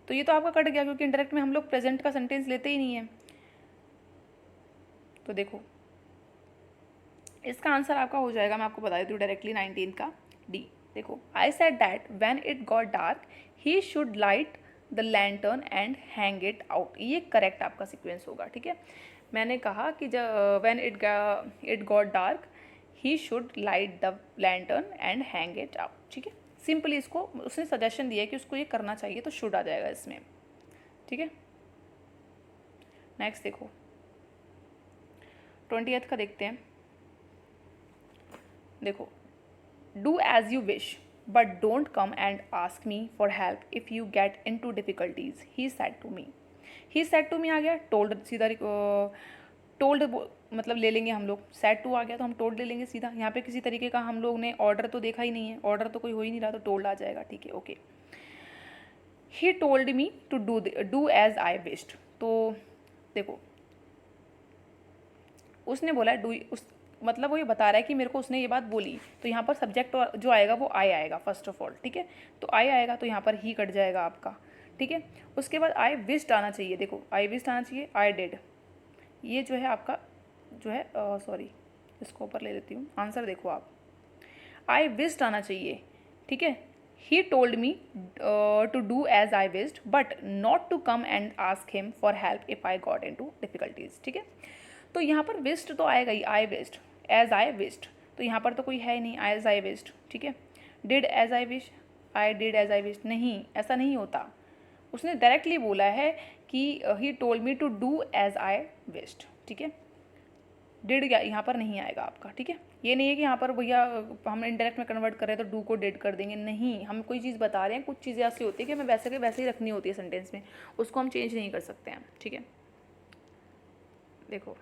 तो ये तो आपका कट गया, क्योंकि इंडायरेक्ट में हम लोग प्रेजेंट का सेंटेंस लेते ही नहीं है। तो देखो इसका आंसर आपका हो जाएगा, मैं आपको बता देती हूँ डायरेक्टली 19 का डी। देखो, I said that when it got dark he should light the lantern and hang it out, ये करेक्ट आपका सीक्वेंस होगा, ठीक है। मैंने कहा कि जब when it got dark he should light the lantern and hang it out, ठीक है। सिंपली इसको उसने सजेशन दिया है कि उसको ये करना चाहिए, तो शुड आ जाएगा इसमें, ठीक है। नेक्स्ट देखो 20th का देखते हैं। देखो, do as you wish but don't come and ask me for help if you get into difficulties, he said to me. He said to me आ गया, टोल्ड सीधा, टोल्ड मतलब ले लेंगे हम लोग, सेड टू आ गया तो हम टोल्ड ले लेंगे सीधा। यहाँ पे किसी तरीके का हम लोग ने ऑर्डर तो देखा ही नहीं है, ऑर्डर तो कोई हो ही नहीं रहा, तो टोल्ड आ जाएगा, ठीक है, okay. He told me to do as I wished, तो देखो उसने बोला डू, उस मतलब वो ये बता रहा है कि मेरे को उसने ये बात बोली, तो यहाँ पर सब्जेक्ट जो आएगा वो आई आएगा फर्स्ट ऑफ ऑल, ठीक है। तो आई आएगा तो यहाँ पर ही कट जाएगा आपका, ठीक है। उसके बाद आई विश्ड आना चाहिए, देखो आई विश्ड आना चाहिए, आई डिड, ये जो है आपका जो है सॉरी इसको ऊपर ले लेती हूँ, आंसर देखो आप, आई विश्ड आना चाहिए, ठीक है। He told me to do as I wished but not to come and ask him for help if I got into difficulties, ठीक है। तो यहाँ पर विश्ड तो आएगा ही, I wished, as I wished, तो यहाँ पर तो कोई है ही नहीं, एज आई विश्ड, ठीक है। Did as I wish, I did as I wish, नहीं ऐसा नहीं होता, उसने डायरेक्टली बोला है कि he told me to do as I wished, ठीक है। डिड यहाँ पर नहीं आएगा आपका, ठीक है। ये नहीं है कि यहाँ पर भैया हम इंडायरेक्ट में कन्वर्ट कर रहे हैं तो डू को डिड कर देंगे, नहीं, हम कोई चीज़ बता रहे हैं, कुछ चीज़ें ऐसी होती है कि हमें वैसे के वैसे ही रखनी होती है सेंटेंस में, उसको हम चेंज नहीं कर सकते हैं, ठीक है। देखो,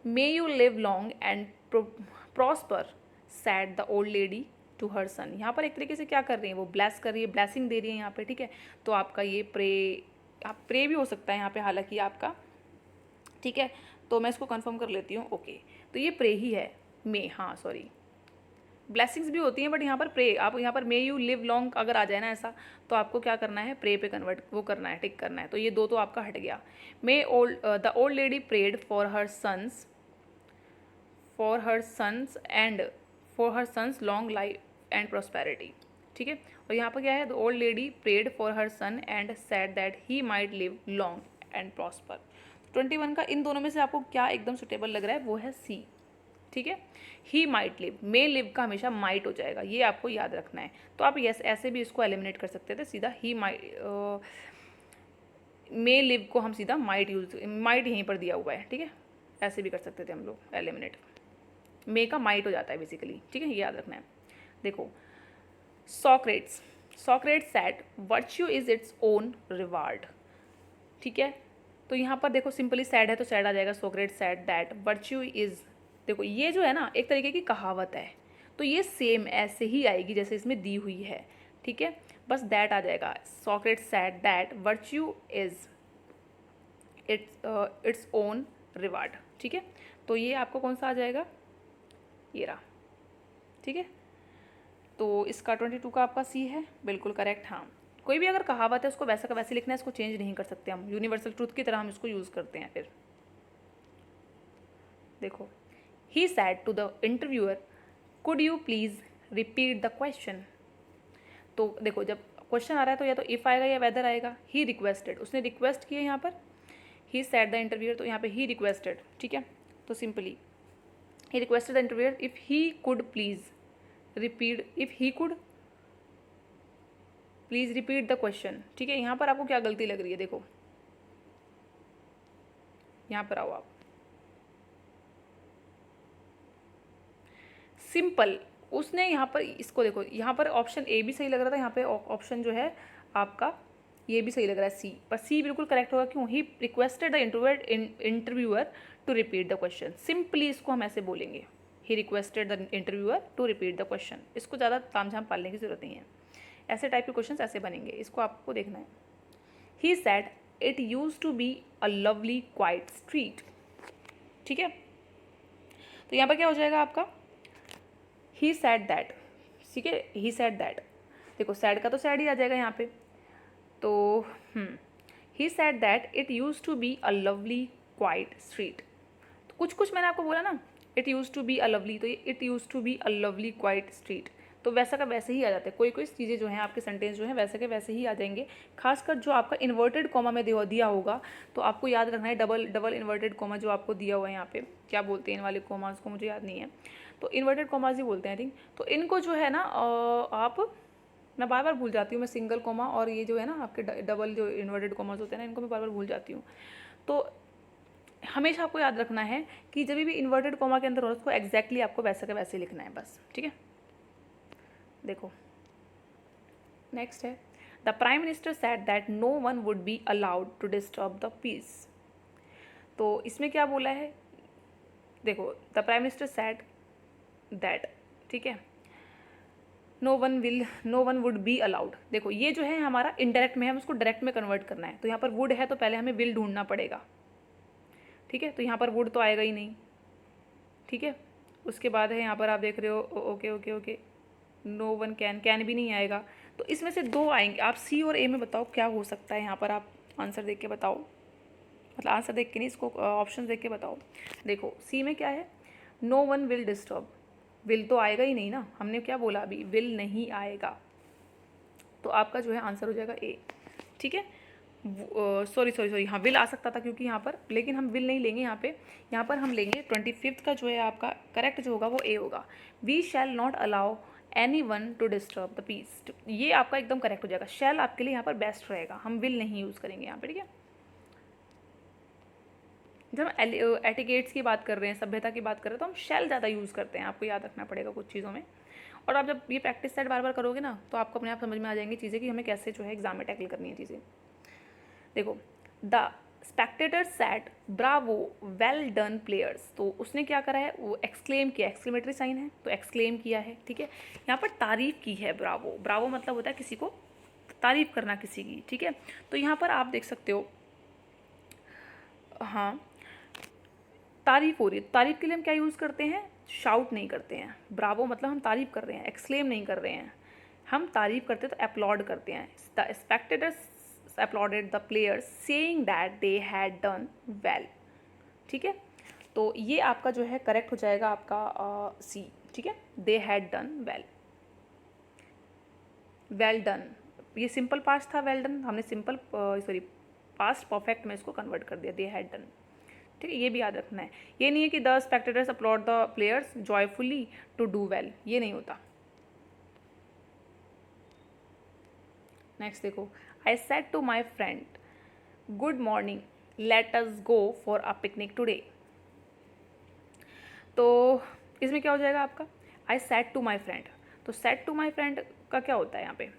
may you live long and prosper said the old lady to her son, यहाँ पर एक तरीके से क्या कर रही है, वो ब्लेस कर रही है, ब्लेसिंग दे रही है यहाँ पे, ठीक है। तो आपका ये प्रे, आप प्रे भी हो सकता है यहाँ पे हालांकि आपका, ठीक है। तो मैं इसको कंफर्म कर लेती हूँ, ओके। तो ये प्रे ही है, मे, हाँ सॉरी, ब्लेसिंग्स भी होती हैं बट यहाँ पर प्रे, आप यहाँ पर मे यू लिव लॉन्ग अगर आ जाए ना ऐसा, तो आपको क्या करना है, प्रे पे कन्वर्ट वो करना है, टिक करना है, तो ये दो तो आपका हट गया। May the old lady prayed for her sons long life and prosperity, ठीक है। और यहाँ पर क्या है, the old lady prayed for her son and said that he might live long and prosper. 21 का इन दोनों में से आपको क्या एकदम सुटेबल लग रहा है, वो है सी, ठीक है। ही माइट लिव, मे लिव का हमेशा माइट हो जाएगा, ये आपको याद रखना है। तो आप यस ऐसे भी इसको एलिमिनेट कर सकते थे सीधा, ही माइट, मे लिव को हम सीधा माइट माइट यहीं पर दिया हुआ है, ठीक है, ऐसे भी कर सकते थे हम लोग एलिमिनेट, मे का माइट हो जाता है बेसिकली, ठीक है, ये याद रखना है। देखो, Socrates sad virtue is its own reward, ठीक है। तो यहाँ पर देखो सिंपली सैड है तो सैड आ जाएगा, Socrates sad that virtue is, देखो ये जो है ना एक तरीके की कहावत है, तो ये सेम ऐसे ही आएगी जैसे इसमें दी हुई है, ठीक है, बस दैट आ जाएगा। Socrates sad that virtue is its own reward, ठीक है। तो ये आपको कौन सा आ जाएगा, ये रहा, ठीक है। तो इसका 22 का आपका सी है, बिल्कुल करेक्ट। हाँ, कोई भी अगर कहावत है उसको वैसा का वैसे लिखना है, इसको चेंज नहीं कर सकते हम, यूनिवर्सल ट्रूथ की तरह हम इसको यूज़ करते हैं। फिर देखो, he said to the interviewer could you please repeat the question. तो देखो जब क्वेश्चन आ रहा है तो या तो इफ़ आएगा या वेदर आएगा। ही रिक्वेस्टेड, उसने रिक्वेस्ट की है यहाँ पर, ही सैड द इंटरव्यूअर, तो यहाँ पे ही रिक्वेस्टेड, ठीक है। तो simply he requested the interviewer if he could please repeat, if he could please repeat the question, ठीक है। यहाँ पर आपको क्या गलती लग रही है, देखो यहाँ पर आओ आप, सिंपल उसने यहाँ पर इसको देखो, यहाँ पर ऑप्शन ए भी सही लग रहा था, यहाँ पे ऑप्शन जो है आपका ये भी सही लग रहा है सी, पर सी बिल्कुल करेक्ट होगा। क्यों, he requested the interviewer to repeat the question, simply इसको हम ऐसे बोलेंगे, he requested the interviewer to repeat the question. इसको ज़्यादा तामझाम पालने की जरूरत नहीं है, ऐसे टाइप के क्वेश्चन ऐसे बनेंगे, इसको आपको देखना है। He said it used to be a lovely quite street, ठीक है। तो यहाँ पर क्या हो जाएगा आपका, ही सैड दैट, ठीक है, ही सैड दैट। देखो सैड का तो सैड ही आ जाएगा यहाँ पे। तो he said that it used to be a lovely quite street. तो कुछ कुछ मैंने आपको बोला ना, it used to be a lovely, तो ये it used to be a lovely quite street, तो वैसा का वैसे ही आ जाता है। कोई कोई चीज़ें जो हैं आपके सेंटेंस जो हैं वैसे के वैसे ही आ जाएंगे। खासकर जो आपका इन्वर्टेड कॉमा में दिया होगा, तो आपको याद रखना है डबल इन्वर्टेड कॉमा जो आपको दिया हुआ है यहाँ पे, क्या बोलते हैं इन वाले कॉमास को, मुझे याद नहीं है, तो इन्वर्टेड कॉमास ही बोलते हैं आई थिंक। तो इनको जो है ना आप, मैं बार बार भूल जाती हूँ, मैं सिंगल कॉमा और ये जो है ना आपके डबल जो इन्वर्टेड कॉमास होते हैं ना, इनको मैं बार बार भूल जाती हूँ। तो हमेशा आपको याद रखना है कि जब भी इन्वर्टेड कॉमा के अंदर हो उसको एग्जैक्टली आपको वैसे का वैसे लिखना है बस, ठीक है। देखो नेक्स्ट है, the prime minister said that no one would be allowed to disturb the peace. तो इसमें क्या बोला है, देखो the prime minister said that, ठीक है, no one would be allowed. देखो ये जो है हमारा इनडायरेक्ट में है, हम उसको डायरेक्ट में कन्वर्ट करना है। तो यहाँ पर वुड है तो पहले हमें विल ढूंढना पड़ेगा, ठीक है। तो यहाँ पर वुड तो आएगा ही नहीं, ठीक है। उसके बाद है यहाँ पर आप देख रहे हो okay okay okay, no one can भी नहीं आएगा। तो इसमें से दो आएंगे। आप सी और ए में बताओ क्या हो सकता है, यहाँ पर आप आंसर देख के बताओ, मतलब आंसर देख के नहीं, इसको ऑप्शन देख के बताओ। देखो सी में क्या है, no one will disturb, will तो आएगा ही नहीं ना, हमने क्या बोला अभी, विल नहीं आएगा। तो आपका जो है आंसर हो जाएगा ए, ठीक है। सॉरी हाँ विल आ सकता था क्योंकि यहाँ पर, लेकिन हम विल नहीं लेंगे यहाँ पे, यहाँ पर हम लेंगे 25 का जो है आपका करेक्ट जो होगा वो ए होगा। We shall not allow any one to disturb the peace, ये आपका एकदम करेक्ट हो जाएगा। शैल आपके लिए यहाँ पर बेस्ट रहेगा, हम विल नहीं यूज़ करेंगे यहाँ पर, ठीक है। जब हम एटिकेट्स की बात कर रहे हैं, सभ्यता की बात कर रहे हैं, तो हम शैल ज़्यादा यूज़ करते हैं, आपको याद रखना पड़ेगा कुछ चीज़ों में। और आप जब ये प्रैक्टिस सेट बार बार करोगे ना, तो आपको अपने आप समझ में आ जाएंगी चीज़ें कि हमें कैसे जो है एग्जाम में टैकल करनी है चीज़ें। देखो the Spectator set Bravo well done players, तो उसने क्या करा है, वो एक्सक्लेम किया, एक्सक्लेमेटरी साइन है तो एक्सक्लेम किया है, ठीक है। यहाँ पर तारीफ की है, ब्रावो, ब्रावो मतलब होता है किसी को तारीफ करना किसी की, ठीक है। तो यहाँ पर आप देख सकते हो, हाँ तारीफ हो रही है, तारीफ के लिए हम क्या यूज़ करते हैं, शाउट नहीं करते हैं। ब्रावो मतलब हम तारीफ कर रहे हैं, एक्सक्लेम नहीं कर रहे हैं, हम तारीफ करते हैं तो अपलॉड करते हैं। The spectators uploaded the players saying that they had done well, ठीक है। तो ये आपका जो है करेक्ट हो जाएगा आपका सी, ठीक है, they had done well, well done. ये सिंपल पास्ट था, वेल डन हमने सिंपल पास्ट परफेक्ट में इसको कन्वर्ट कर दिया, दे हैड डन, ठीक है। ये भी याद रखना है, ये नहीं है कि the spectators applaud the players joyfully to do well, ये नहीं होता। नेक्स्ट देखो, I said to my friend good morning let us go for a picnic today. तो इसमें क्या हो जाएगा आपका, I said to my friend. तो सेड टू माई फ्रेंड का क्या होता है यहाँ पे,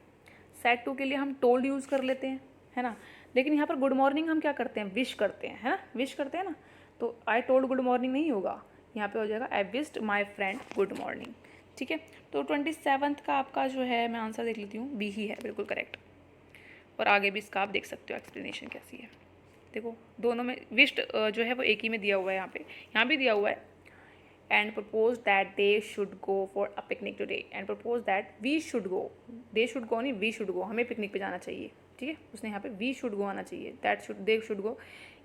सेड टू के लिए हम टोल्ड यूज़ कर लेते हैं, है ना। लेकिन यहाँ पर गुड मॉर्निंग हम क्या करते हैं, विश करते हैं, है ना, विश करते हैं ना। तो आई टोल्ड गुड मॉर्निंग नहीं होगा, यहाँ पे हो जाएगा आई विश्ड माई फ्रेंड गुड मॉर्निंग, ठीक है। तो 27 का आपका जो है, मैं आंसर देख लेती हूँ, बी ही है, बिल्कुल करेक्ट। और आगे भी इसका आप देख सकते हो एक्सप्लेनेशन कैसी है। देखो दोनों में विश्ड जो है वो एक ही में दिया हुआ है, यहाँ भी दिया हुआ है। And propose that they should go for a picnic today, and propose that we should go, they should go नहीं वी शुड गो, हमें पिकनिक पे जाना चाहिए, ठीक है। उसने यहाँ पे वी शुड गो आना चाहिए, दैट शुड, दे शुड गो,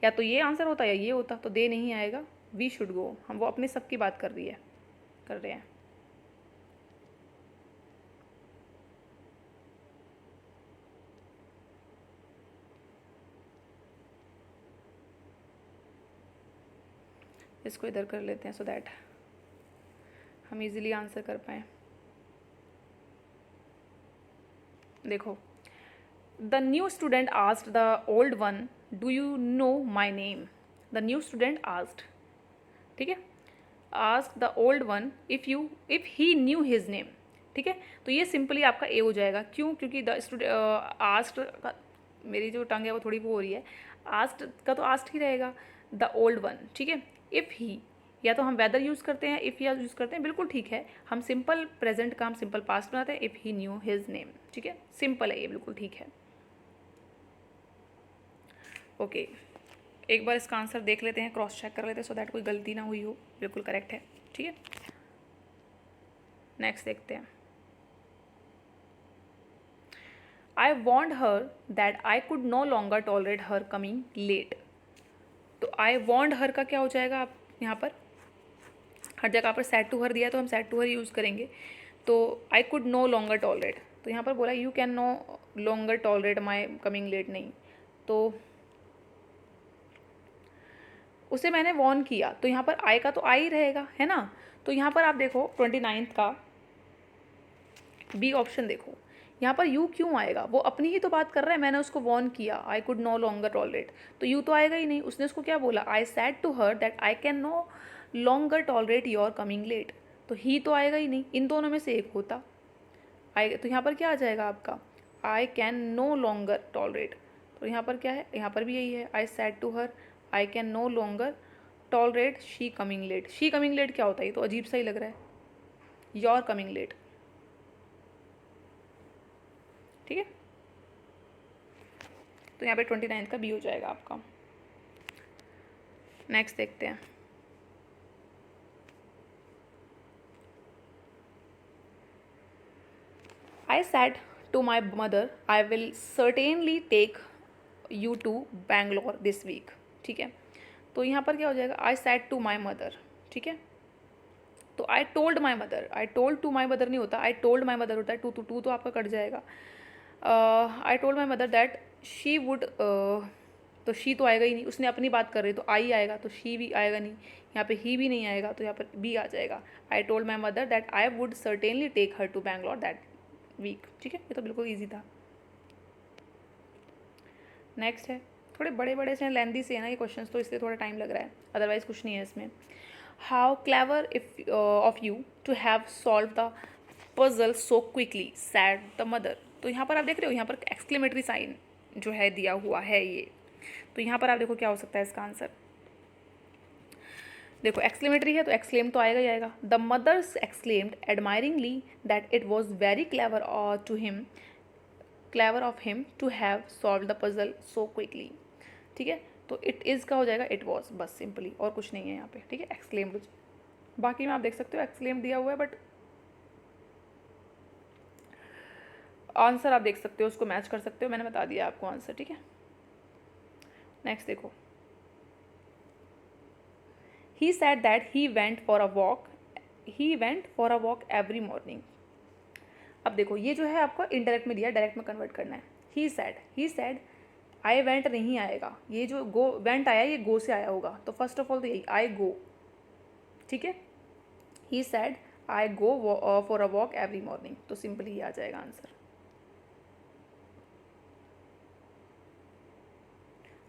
या तो ये आंसर होता या ये होता, तो दे नहीं आएगा, वी शुड गो, हम वो अपने सब की बात कर रहे हैं। इसको इधर कर लेते हैं सो दैट हम इजीली आंसर कर पाएँ। देखो the new student asked the old one do you know my name, the new student asked, ठीक है, ask the old one if he new his name, ठीक है। तो ये सिंपली आपका ए हो जाएगा, क्यों, क्योंकि द स्टूडेंट आस्क्ड का, मेरी जो टंग है वो थोड़ी वो हो रही है, आस्क्ड का तो आस्क्ड ही रहेगा, द ओल्ड वन, ठीक है। इफ़ ही, या तो हम वेदर यूज़ करते हैं, इफ़ या यूज़ करते हैं, बिल्कुल ठीक है। हम सिंपल प्रेजेंट का हम सिंपल पास्ट बनाते हैं, if he new his name, ठीक है, सिंपल है ये, बिल्कुल ठीक है। ओके एक बार इसका आंसर देख लेते हैं, क्रॉस चेक कर लेते हैं सो दैट कोई गलती ना हुई हो, बिल्कुल करेक्ट है। ठीक है, नेक्स्ट देखते हैं। I want her that I could no longer tolerate her coming late. तो आई वॉन्ट हर का क्या हो जाएगा आप यहाँ पर, हर जगह पर सेड टू हर दिया है तो हम सेड टू हर यूज़ करेंगे। तो I could no longer tolerate, तो यहाँ पर बोला you can no longer tolerate my coming late, नहीं, तो उसे मैंने वॉर्न किया, तो यहाँ पर आई का तो आई रहेगा, है ना। तो यहाँ पर आप देखो 29 का बी ऑप्शन देखो, यहाँ पर यू क्यों आएगा, वो अपनी ही तो बात कर रहा है, मैंने उसको वॉर्न किया I could no longer tolerate, तो यू तो आएगा ही नहीं। उसने उसको क्या बोला, I said to her that I can no longer tolerate your coming late, तो ही तो आएगा ही नहीं, इन दोनों में से एक होता। आई तो यहाँ पर क्या आ जाएगा आपका, I can no longer tolerate, तो यहाँ पर क्या है, यहाँ पर भी यही है, I said to her I can no longer tolerate she coming late. She coming late क्या होता है, ये तो अजीब सा ही लग रहा है, योर कमिंग लेट, ठीक है। तो यहाँ पे 29 का बी हो जाएगा आपका। नेक्स्ट देखते हैं। I said to my mother I will certainly take you to Bangalore this week, ठीक है। तो यहाँ पर क्या हो जाएगा, I said to my mother, ठीक है। तो I told my mother, I told to my mother नहीं होता, आई टोल्ड माई मदर होता है, टू तो आपका कट जाएगा। I told my mother that she would, तो शी तो आएगा ही नहीं, उसने अपनी बात कर रही तो आई आएगा, तो शी भी आएगा नहीं, यहाँ पे ही भी नहीं आएगा, तो यहाँ पर बी आ जाएगा। I told my mother that I would certainly take her to Bangalore that week, ठीक है। ये तो बिल्कुल ईजी था। नेक्स्ट है, थोड़े बड़े बड़े से लेंदी से है ना ये क्वेश्चंस, तो इसलिए थोड़ा टाइम लग रहा है, अदरवाइज कुछ नहीं है इसमें। How clever if of you to have solve the puzzle so quickly said the mother. तो यहाँ पर आप देख रहे हो, यहाँ पर एक्सक्लेमेटरी साइन जो है दिया हुआ है ये, तो यहाँ पर आप देखो क्या हो सकता है इसका आंसर। देखो एक्सक्लेमेटरी है तो एक्सक्लेम तो आएगा ही आएगा। The mothers exclaimed admiringly that it was very clever to him, clever of him to have solve the puzzle so quickly, ठीक है। तो इट इज़ का हो जाएगा इट वॉज, बस सिंपली, और कुछ नहीं है यहाँ पे, ठीक है। एक्सक्लेम्ड, बाकी में आप देख सकते हो एक्सक्लेम दिया हुआ है, बट आंसर आप देख सकते हो, उसको मैच कर सकते हो, मैंने बता दिया आपको आंसर, ठीक है। नेक्स्ट देखो, he said that he went for a walk every morning. अब देखो ये जो है आपको इनडायरेक्ट में दिया, डायरेक्ट में कन्वर्ट करना है। ही सैड आई वेंट नहीं आएगा, ये जो गो वेंट आया ये गो से आया होगा, तो फर्स्ट ऑफ ऑल तो यही आई गो, ठीक है। He said I go for a walk every morning, तो सिंपली ये आ जाएगा आंसर।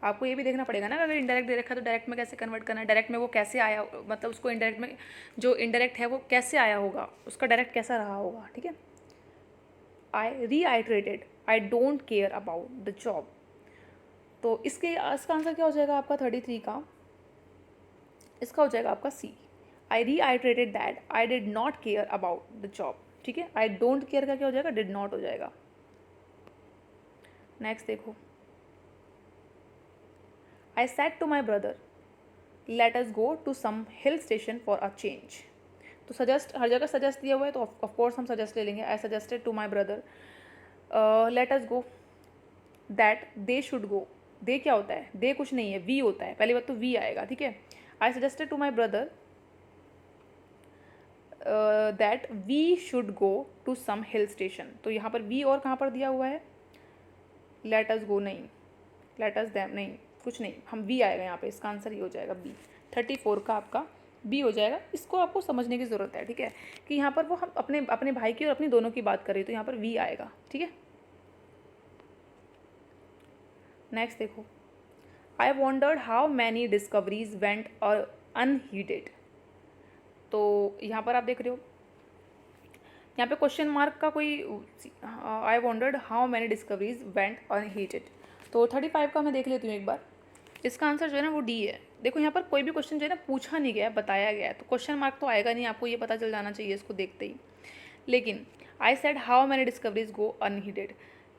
आपको ये भी देखना पड़ेगा ना, अगर इनडायरेक्ट दे रखा है तो डायरेक्ट में कैसे कन्वर्ट करना है, डायरेक्ट में वो कैसे आया, मतलब उसको इनडायरेक्ट में जो इनडायरेक्ट है वो कैसे आया होगा, उसका डायरेक्ट कैसा रहा होगा, ठीक है। I reiterated I don't care about the job, तो इसका आंसर क्या हो जाएगा आपका 33 का, इसका हो जाएगा आपका C. I reiterated that I did not care about the job, ठीक है। आई डोंट केयर का क्या हो जाएगा, डिड नॉट हो जाएगा। नेक्स्ट देखो, I said to my brother let us go to some hill station for a change. तो सजेस्ट, हर जगह सजेस्ट दिया हुआ है तो ऑफकोर्स हम सजेस्ट ले लेंगे। I suggested to my brother let us go that they should go, they क्या होता है, दे कुछ नहीं है, वी होता है, पहली बात तो वी आएगा, ठीक है। I suggested to my brother that we should go to some hill station, तो यहाँ पर वी और कहाँ पर दिया हुआ है, लेट अस गो नहीं, लेट अस दैम नहीं, कुछ नहीं, हम वी आएगा यहाँ पे, इसका आंसर ये हो जाएगा बी। 34 का आपका बी हो जाएगा। इसको आपको समझने की ज़रूरत है, ठीक है, कि यहाँ पर वो हम अपने भाई की और अपनी दोनों की बात कर रही, तो यहाँ पर वी आएगा, ठीक है। नेक्स्ट देखो, आई wondered how many discoveries went और अनहीडेड। तो यहाँ पर आप देख रहे हो, यहाँ पे क्वेश्चन मार्क का कोई, I wondered how many discoveries went unheeded, तो 35 का मैं देख लेती हूँ एक बार। इसका आंसर जो है ना वो डी है। देखो यहाँ पर कोई भी क्वेश्चन जो है ना पूछा नहीं गया है, बताया गया है, तो क्वेश्चन मार्क तो आएगा नहीं, आपको ये पता चल जाना चाहिए इसको देखते ही। लेकिन I said how many discoveries go unheeded,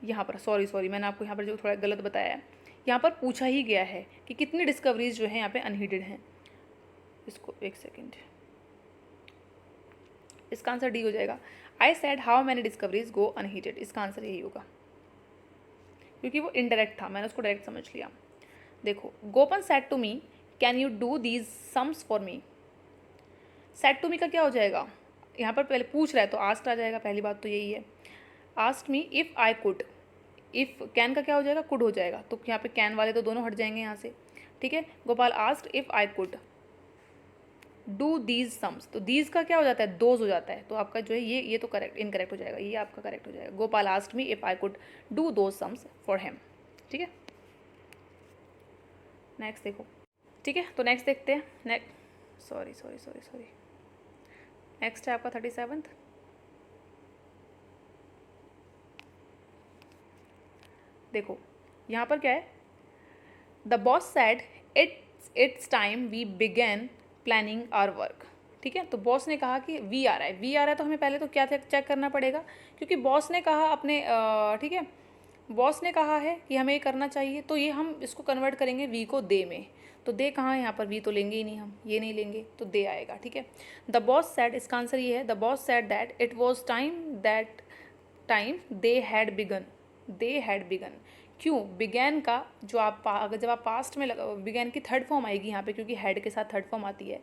यहाँ पर सॉरी मैंने आपको यहाँ पर जो थोड़ा गलत बताया है, यहाँ पर पूछा ही गया है कि कितनी डिस्कवरीज जो है यहाँ पे अनहीडेड हैं। इसको एक सेकेंड, इसका आंसर डी हो जाएगा। आई said how many discoveries go unheated, इसका आंसर यही होगा, क्योंकि वो इनडायरेक्ट था, मैंने उसको डायरेक्ट समझ लिया। देखो, Gopan said to me can you do these sums for me. Said to me का क्या हो जाएगा, यहाँ पर पहले पूछ रहा है तो आस्क्ड आ जाएगा, पहली बात तो यही है। Asked me if I could, if can का क्या हो जाएगा, कुड हो जाएगा, तो यहाँ पे कैन वाले तो दोनों हट जाएंगे यहाँ से, ठीक है। Gopal asked if I could do these sums, तो दीज का क्या हो जाता है, दोज हो जाता है, तो आपका जो है ये तो करेक्ट इनकरेक्ट हो जाएगा, ये आपका करेक्ट हो जाएगा। Gopal asked me if I could do those sums for him, ठीक है। नेक्स्ट देखो, ठीक है, तो नेक्स्ट देखते हैं। सॉरी नेक्स्ट है आपका 37th। देखो यहाँ पर क्या है, the boss said it's time we began planning our work, ठीक है। तो बॉस ने कहा कि वी आ रहा है, वी आ रहा है तो हमें पहले तो क्या चेक करना पड़ेगा, क्योंकि बॉस ने कहा अपने ठीक है, बॉस ने कहा है कि हमें ये करना चाहिए, तो ये हम इसको कन्वर्ट करेंगे वी को दे में, तो दे कहाँ है यहाँ पर, वी तो लेंगे ही नहीं हम, ये नहीं लेंगे, तो दे आएगा, ठीक है। द बॉस सेड, इसका आंसर ये है, the boss said that it was that time they had begun. क्यों, बिगैन का जो आप जब आप पास्ट में बिगैन की थर्ड फॉर्म आएगी यहाँ पे, क्योंकि हेड के साथ थर्ड फॉर्म आती है,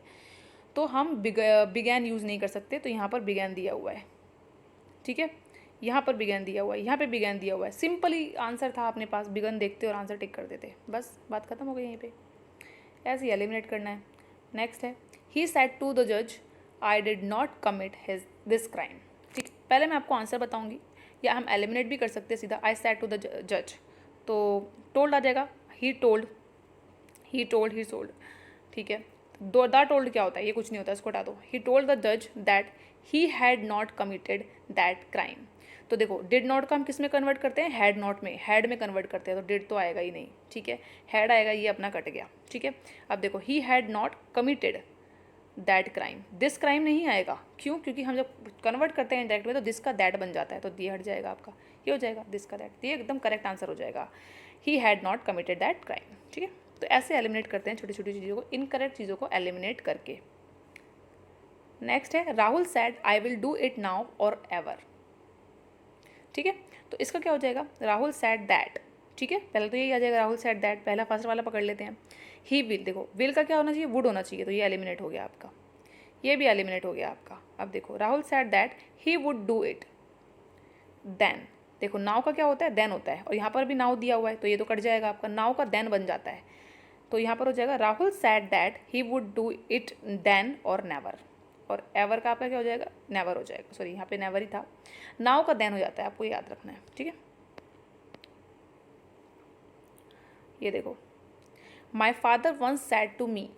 तो हम बिगैन यूज़ नहीं कर सकते, तो यहाँ पर बिगैन दिया हुआ है, ठीक है। यहाँ पर बिगैन दिया हुआ है, यहाँ पे बिगैन दिया हुआ है, सिंपल ही आंसर था अपने पास, बिगन देखते और आंसर टिक कर देते, बस बात खत्म हो गई यहीं पे। ऐसे ही एलिमिनेट करना है। नेक्स्ट है, ही सेड टू द जज आई did not commit this crime, ठीक। पहले मैं आपको आंसर बताऊँगी, या हम एलिमिनेट भी कर सकते हैं सीधा, आई सेड टू द जज, तो टोल्ड आ जाएगा, ही टोल्ड, ही सोल्ड, ठीक है। द टोल्ड क्या होता है, ये कुछ नहीं होता, इसको हटा दो। ही टोल्ड द जज that he had not committed that crime, तो देखो डिड नॉट का हम किस में कन्वर्ट करते हैं, हैड नॉट में, हैड में कन्वर्ट करते हैं, तो डिड तो आएगा ही नहीं, ठीक है, हैड आएगा, ये अपना कट गया, ठीक है। अब देखो, he had not committed that crime, this crime नहीं आएगा, क्यों, क्योंकि हम जब कन्वर्ट करते हैं डायरेक्ट में तो दिस का दैट बन जाता है, तो ये हट जाएगा आपका, ये हो जाएगा दिस का दैट, ये एकदम करेक्ट आंसर हो जाएगा, he had not committed that crime, ठीक है। तो ऐसे एलिमिनेट करते हैं छोटी छोटी चीज़ों को, इनकरेक्ट चीज़ों को एलिमिनेट करके। नेक्स्ट है, Rahul sad I will do it now और एवर, ठीक है। तो इसका क्या हो जाएगा, राहुल सैड दैट, ठीक है, पहले तो यही आ जाएगा, राहुल सैड दैट, पहला फर्स्ट वाला पकड़ लेते हैं। ही विल, देखो विल का क्या होना चाहिए, वुड होना चाहिए, तो ये एलिमिनेट हो गया आपका, ये भी एलिमिनेट हो गया आपका। अब देखो, Rahul said that he would do it then, देखो नाउ का क्या होता है, देन होता है, और यहाँ पर भी नाउ दिया हुआ है, तो ये तो कट जाएगा आपका, नाउ का देन बन जाता है, तो यहाँ पर हो जाएगा Rahul said that he would do it then और नेवर, और एवर का आपका क्या हो जाएगा, नेवर हो जाएगा, सॉरी यहाँ पे नेवर ही था, नाउ का देन हो जाता है, आपको याद रखना है, ठीक है। ये देखो, my father once said to me,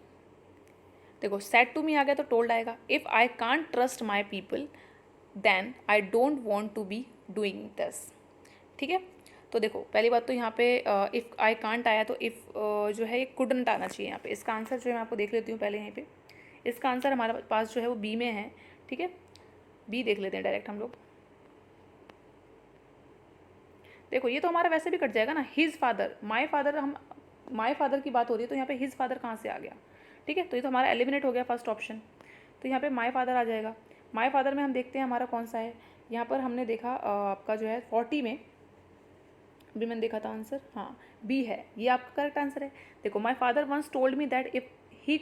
देखो सैड टू मी आ गया तो टोल्ड आएगा, if I can't trust my people then I don't want to be doing this, ठीक है। तो देखो पहली बात तो यहाँ पे इफ़ आई कांट आया, तो इफ़ जो है ये कुडंट आना चाहिए यहाँ पे, इसका आंसर जो है मैं आपको देख लेती हूँ पहले यहाँ पे, इसका आंसर हमारे पास जो है वो बी में है, ठीक है, बी देख लेते हैं डायरेक्ट हम लोग। देखो ये तो हमारा वैसे भी कट जाएगा ना, हिज फादर, माई फादर, हम माई फादर की बात हो रही है, तो यहाँ पे हिज फादर कहाँ से आ गया, ठीक है, तो ये तो हमारा एलिमिनेट हो गया फर्स्ट ऑप्शन, तो यहाँ पे माई फादर आ जाएगा। माई फादर में हम देखते हैं हमारा कौन सा है, यहाँ पर हमने देखा आपका जो है 40 में भी मैंने देखा था आंसर, हाँ बी है, ये आपका करेक्ट आंसर है। देखो, my father once told me that if he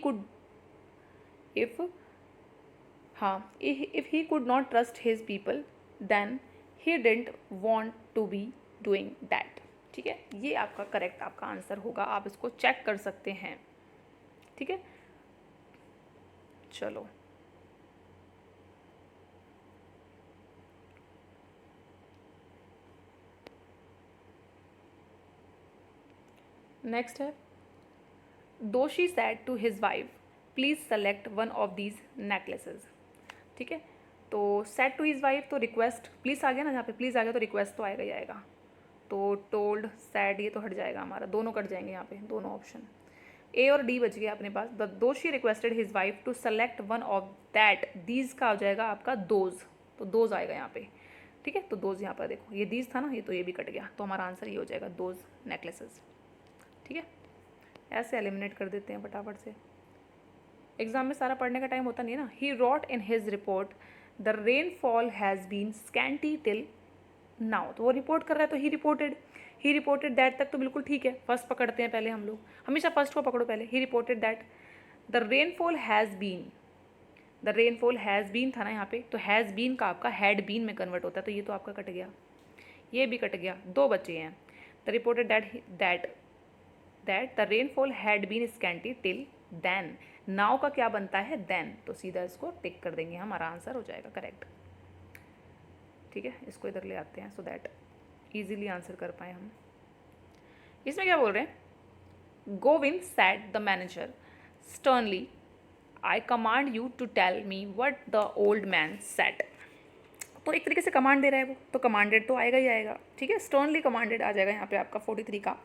could not trust his people then he didn't want to be doing that, ठीक है, ये आपका करेक्ट आपका आंसर होगा, आप इसको चेक कर सकते हैं, ठीक है। चलो नेक्स्ट है, Doshi said to his wife please select one of these necklaces, ठीक है। तो सेड टू हिज वाइफ, तो रिक्वेस्ट प्लीज़ आ गया ना, जहाँ पे प्लीज़ आ गया तो रिक्वेस्ट तो आएगा ही आएगा, तो टोल्ड सैड ये तो हट जाएगा हमारा, दोनों कट जाएंगे यहाँ पे, दोनों ऑप्शन, ए और डी बच गया अपने पास। The Doshi requested his wife to select one of that, these का हो जाएगा आपका दोज, तो दोज आएगा यहाँ पे, ठीक है। तो दोज यहाँ पर देखो, ये दीज था ना, ये तो ये भी कट गया, तो हमारा आंसर ये हो जाएगा दोज नेकलेसेस, ठीक है। ऐसे एलिमिनेट कर देते हैं फटाफट से, एग्जाम में सारा पढ़ने का टाइम होता नहीं है ना। He wrote in his report the rainfall has been scanty till now, तो वो रिपोर्ट कर रहा है तो ही रिपोर्टेड दैट तक तो बिल्कुल ठीक है, फर्स्ट पकड़ते हैं पहले हम लोग, हमेशा फर्स्ट को पकड़ो पहले। He reported that the rainfall has been, the rainfall has been था ना यहाँ पे, तो हैज़ बीन का आपका हैड बीन में कन्वर्ट होता है, तो ये तो आपका कट गया, ये भी कट गया, दो बचे हैं। The reported that the rainfall had been scanty till then, now का क्या बनता है देन, तो सीधा इसको टिक कर देंगे, हमारा आंसर हो जाएगा करेक्ट। ठीक है, इसको इधर ले आते हैं सो दैट इजीली आंसर कर पाए हम। इसमें क्या बोल रहे हैं, Govind said the manager sternly, I command you to tell me what the old man said, तो एक तरीके से कमांड दे रहा है वो, तो कमांडेड तो आएगा ही आएगा। ठीक है, स्टर्नली कमांडेड आ जाएगा यहाँ पे आपका 43 का।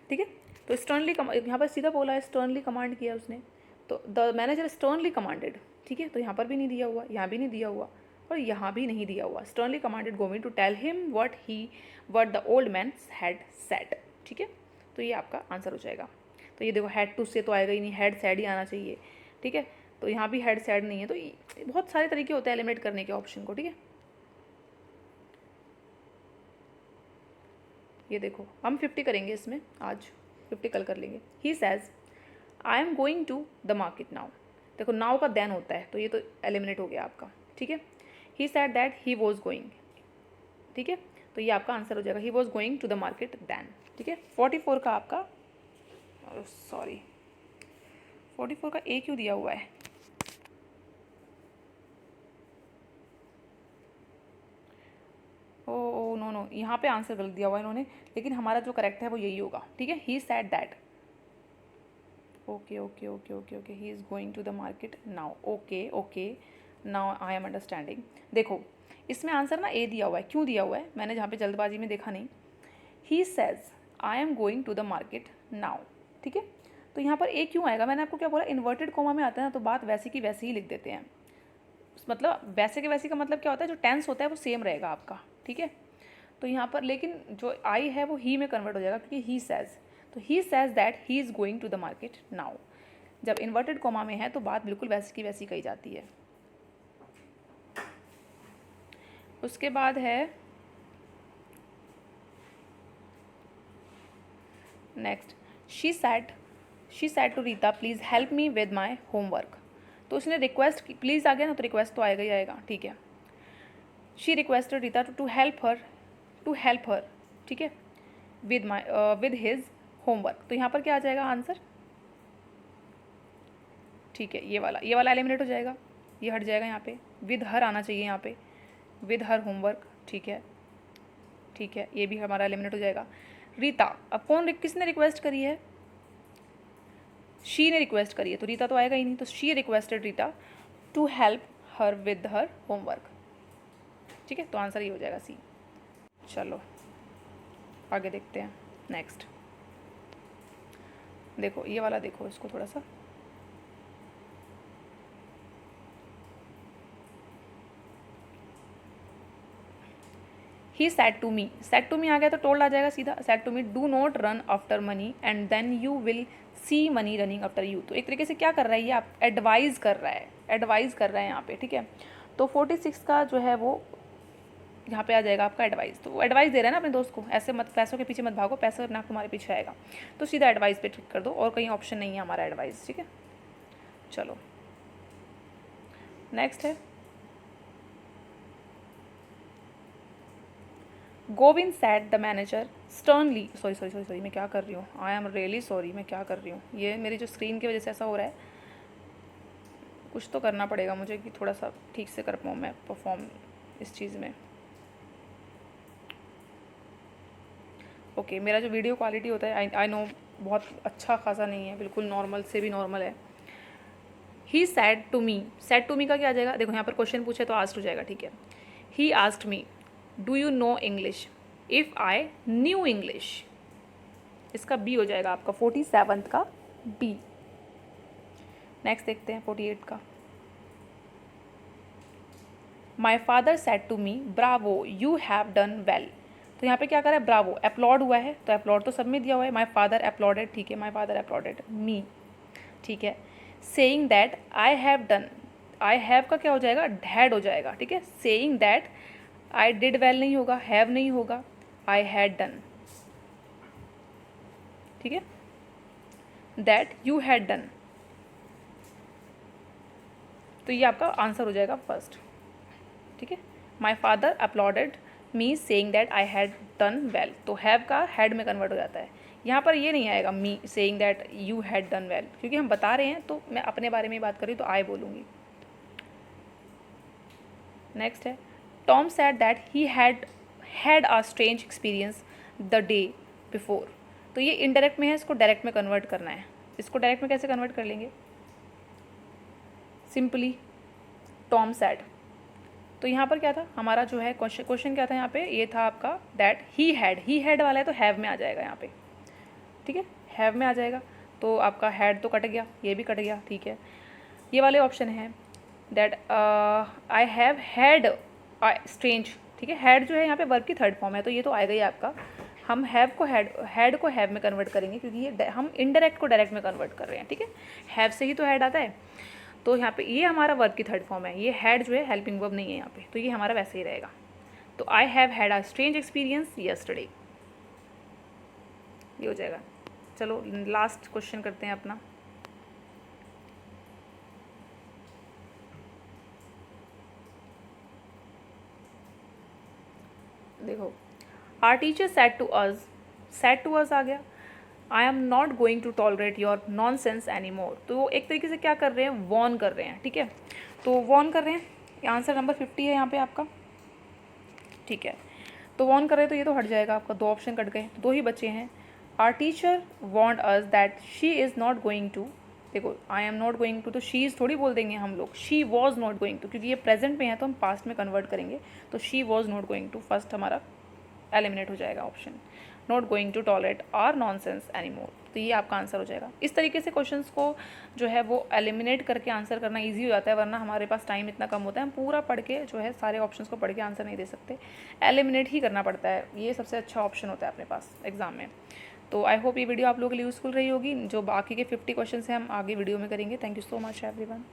ठीक है, तो स्टर्नली यहाँ पर सीधा बोला है, स्टर्नली कमांड किया उसने, तो द मैनेजर स्टर्नली कमांडेड। ठीक है, तो यहाँ पर भी नहीं दिया हुआ, यहाँ भी नहीं दिया हुआ, और यहाँ भी नहीं दिया हुआ। Sternly commanded Govind to tell him what the old man had said. ठीक है, तो ये आपका आंसर हो जाएगा। तो ये देखो हैड टू से तो आएगा ही नहीं, हैड सैड ही आना चाहिए। ठीक है, तो यहाँ भी हैड सैड नहीं है, तो बहुत सारे तरीके होते हैं एलिमिनेट करने के ऑप्शन को। ठीक है, ये देखो हम 50 करेंगे इसमें आज, 50 कल कर लेंगे। He says I am going to the market now, देखो नाउ का देन होता है, तो ये तो एलिमिनेट हो गया आपका। ठीक है, he said that he was going. ठीक है, तो ये आपका आंसर हो जाएगा, he was going to the market then. ठीक है, 44 का आपका, सॉरी 44 का ए क्यों दिया हुआ है, ओ नो नो, यहाँ पे आंसर गलत दिया हुआ है इन्होंने, लेकिन हमारा जो करेक्ट है वो यही होगा। ठीक है, he said that, okay okay okay okay okay, he is going to the market now, okay okay now I am understanding. देखो इसमें आंसर ना ए दिया हुआ है, क्यों दिया हुआ है मैंने जहाँ पे जल्दबाजी में देखा नहीं। He says I am going to the market now. ठीक है, तो यहाँ पर ए क्यों आएगा, मैंने आपको क्या बोला, इन्वर्टेड कॉमा में आता है ना, तो बात वैसी की वैसी ही लिख देते हैं। मतलब वैसे के वैसी का मतलब क्या होता है, जो टेंस होता है वो सेम रहेगा आपका। ठीक है, तो यहाँ पर लेकिन जो आई है वो ही में कन्वर्ट हो जाएगा, क्योंकि ही सेज, तो he says that he is going to the market now. जब इन्वर्टेड कॉमा में है तो बात बिल्कुल वैसी की वैसी कही जाती है। उसके बाद है next, she said to Rita please help me with my homework, तो उसने रिक्वेस्ट की, प्लीज़ आ गया ना, तो रिक्वेस्ट तो आएगा ही आएगा। ठीक है, she requested Rita to help her. ठीक है, विद हिज होमवर्क, तो यहाँ पर क्या आ जाएगा आंसर। ठीक है, ये वाला एलिमिनेट हो जाएगा, ये हट जाएगा, यहाँ पे विद हर आना चाहिए, यहाँ पे विद हर होमवर्क। ठीक है, ठीक है, ये भी हमारा एलिमिनेट हो जाएगा। रीता, अब किसने रिक्वेस्ट करी है, शी ने रिक्वेस्ट करी है, तो रीता तो आएगा ही नहीं, तो she requested Rita to help her with her homework. ठीक है, तो आंसर ये हो जाएगा सी। चलो आगे देखते हैं नेक्स्ट। देखो ये वाला देखो, इसको थोड़ा सा, ही सैड टू मी आ गया तो टोल्ड आ जाएगा सीधा। Said to me do not run after money and then you will see money running after you, तो एक तरीके से क्या कर रहा है ये, आप एडवाइज़ कर रहा है यहाँ पे। ठीक है, तो 46 का जो है वो यहाँ पे आ जाएगा आपका एडवाइस, तो वो एडवाइस दे रहा है ना अपने दोस्त को, ऐसे मत, पैसों के पीछे मत भागो, पैसा ना तुम्हारे पीछे आएगा, तो सीधा एडवाइस पे ट्रिक कर दो, और कहीं ऑप्शन नहीं है हमारा एडवाइस। ठीक है, चलो नेक्स्ट है, Govind said the manager sternly, sorry मैं क्या कर रही हूँ, आई एम रियली सॉरी, मैं क्या कर रही हूँ, ये मेरी जो स्क्रीन की वजह से ऐसा हो रहा है, कुछ तो करना पड़ेगा मुझे कि थोड़ा सा ठीक से कर पाऊँ मैं परफॉर्म इस चीज़ में। ओके, मेरा जो वीडियो क्वालिटी होता है आई नो बहुत अच्छा खासा नहीं है, बिल्कुल नॉर्मल से भी नॉर्मल है। ही सैड टू मी का क्या आ जाएगा, देखो यहाँ पर क्वेश्चन पूछे तो आस्क्ड हो जाएगा। ठीक है, he asked me do you know English, if I knew English, इसका बी हो जाएगा आपका 47 का बी। नेक्स्ट देखते हैं 48 का, my father said to me bravo you have done well, तो यहाँ पे क्या करा है, ब्रावो अपलॉड हुआ है, तो अपलॉड तो सब में दिया हुआ है, माई फादर अपलॉडेड। ठीक है, माई फादर अपलॉडेड मी। ठीक है, saying that I have done I have का क्या हो जाएगा, हैड हो जाएगा, ठीक है। Saying that, I did well नहीं होगा, हैव नहीं होगा, आई हैड डन, ठीक है। दैट यू हैड डन, तो ये आपका आंसर हो जाएगा फर्स्ट, ठीक है। My father uploaded me saying that I had done well, तो हैव का हैड में कन्वर्ट हो जाता है। यहाँ पर ये नहीं आएगा me saying that you had done well, क्योंकि हम बता रहे हैं, तो मैं अपने बारे में बात कर रही हूँ तो आई बोलूँगी। नेक्स्ट है, Tom sad that he had a strange experience the day before, तो ये इनडायरेक्ट में है, इसको डायरेक्ट में कन्वर्ट करना है। इसको डायरेक्ट में कैसे कन्वर्ट कर लेंगे, सिंपली टॉम सैड, तो यहाँ पर क्या था हमारा जो है क्वेश्चन क्या था यहाँ पे, ये था आपका दैट ही हैड वाला है तो हैव में आ जाएगा यहाँ पे, ठीक है, हैव में आ जाएगा, तो आपका हैड तो कट गया, ये भी कट गया, ठीक है। ये वाले ऑप्शन है that I have had strange, ठीक है, हैड जो है यहाँ पे वर्ब की थर्ड फॉर्म है, तो ये तो आएगा ही आपका। हम हैव को हैड को हैव में कन्वर्ट करेंगे, क्योंकि ये हम इनडायरेक्ट को डायरेक्ट में कन्वर्ट कर रहे हैं, ठीक है। हैव से ही तो हैड आता है, तो यहाँ पे ये हमारा वर्ब की थर्ड फॉर्म है, ये हैड जो है हेल्पिंग वर्ब नहीं है यहाँ पे, तो ये हमारा वैसे ही रहेगा। तो I have had a strange experience yesterday, ये हो जाएगा। चलो लास्ट क्वेश्चन करते हैं अपना। देखो, our teacher said to us आ गया, I am not going to tolerate your nonsense any more, तो वो एक तरीके से क्या कर रहे हैं, वॉर्न कर रहे हैं, ठीक है। तो वॉर्न कर रहे हैं, आंसर नंबर 50 है यहाँ पे आपका, ठीक है। तो वॉर्न कर रहे हैं, तो ये तो हट जाएगा आपका, दो ऑप्शन कट गए, दो ही बचे हैं। Our teacher want us that she is not going to, देखो I am not going to, तो शी इज़ थोड़ी बोल देंगे हम लोग, she was not going to, क्योंकि ये प्रेजेंट में है तो हम पास्ट में कन्वर्ट करेंगे, तो she was not going to, first हमारा एलिमिनेट हो जाएगा option, not going to tolerate our nonsense any more, तो ये आपका आंसर हो जाएगा। इस तरीके से क्वेश्चंस को जो है वो एलिमिनेट करके आंसर करना इजी हो जाता है, वरना हमारे पास टाइम इतना कम होता है, हम पूरा पढ़ के जो है सारे ऑप्शंस को पढ़ के आंसर नहीं दे सकते, एलिमिनेट ही करना पड़ता है, ये सबसे अच्छा ऑप्शन होता है अपने पास एग्जाम में। तो आई होप ये वीडियो आप लोगों के लिए यूज़फुल रही होगी, जो बाकी के 50 क्वेश्चन हैं हम आगे वीडियो में करेंगे। Thank you so much everyone.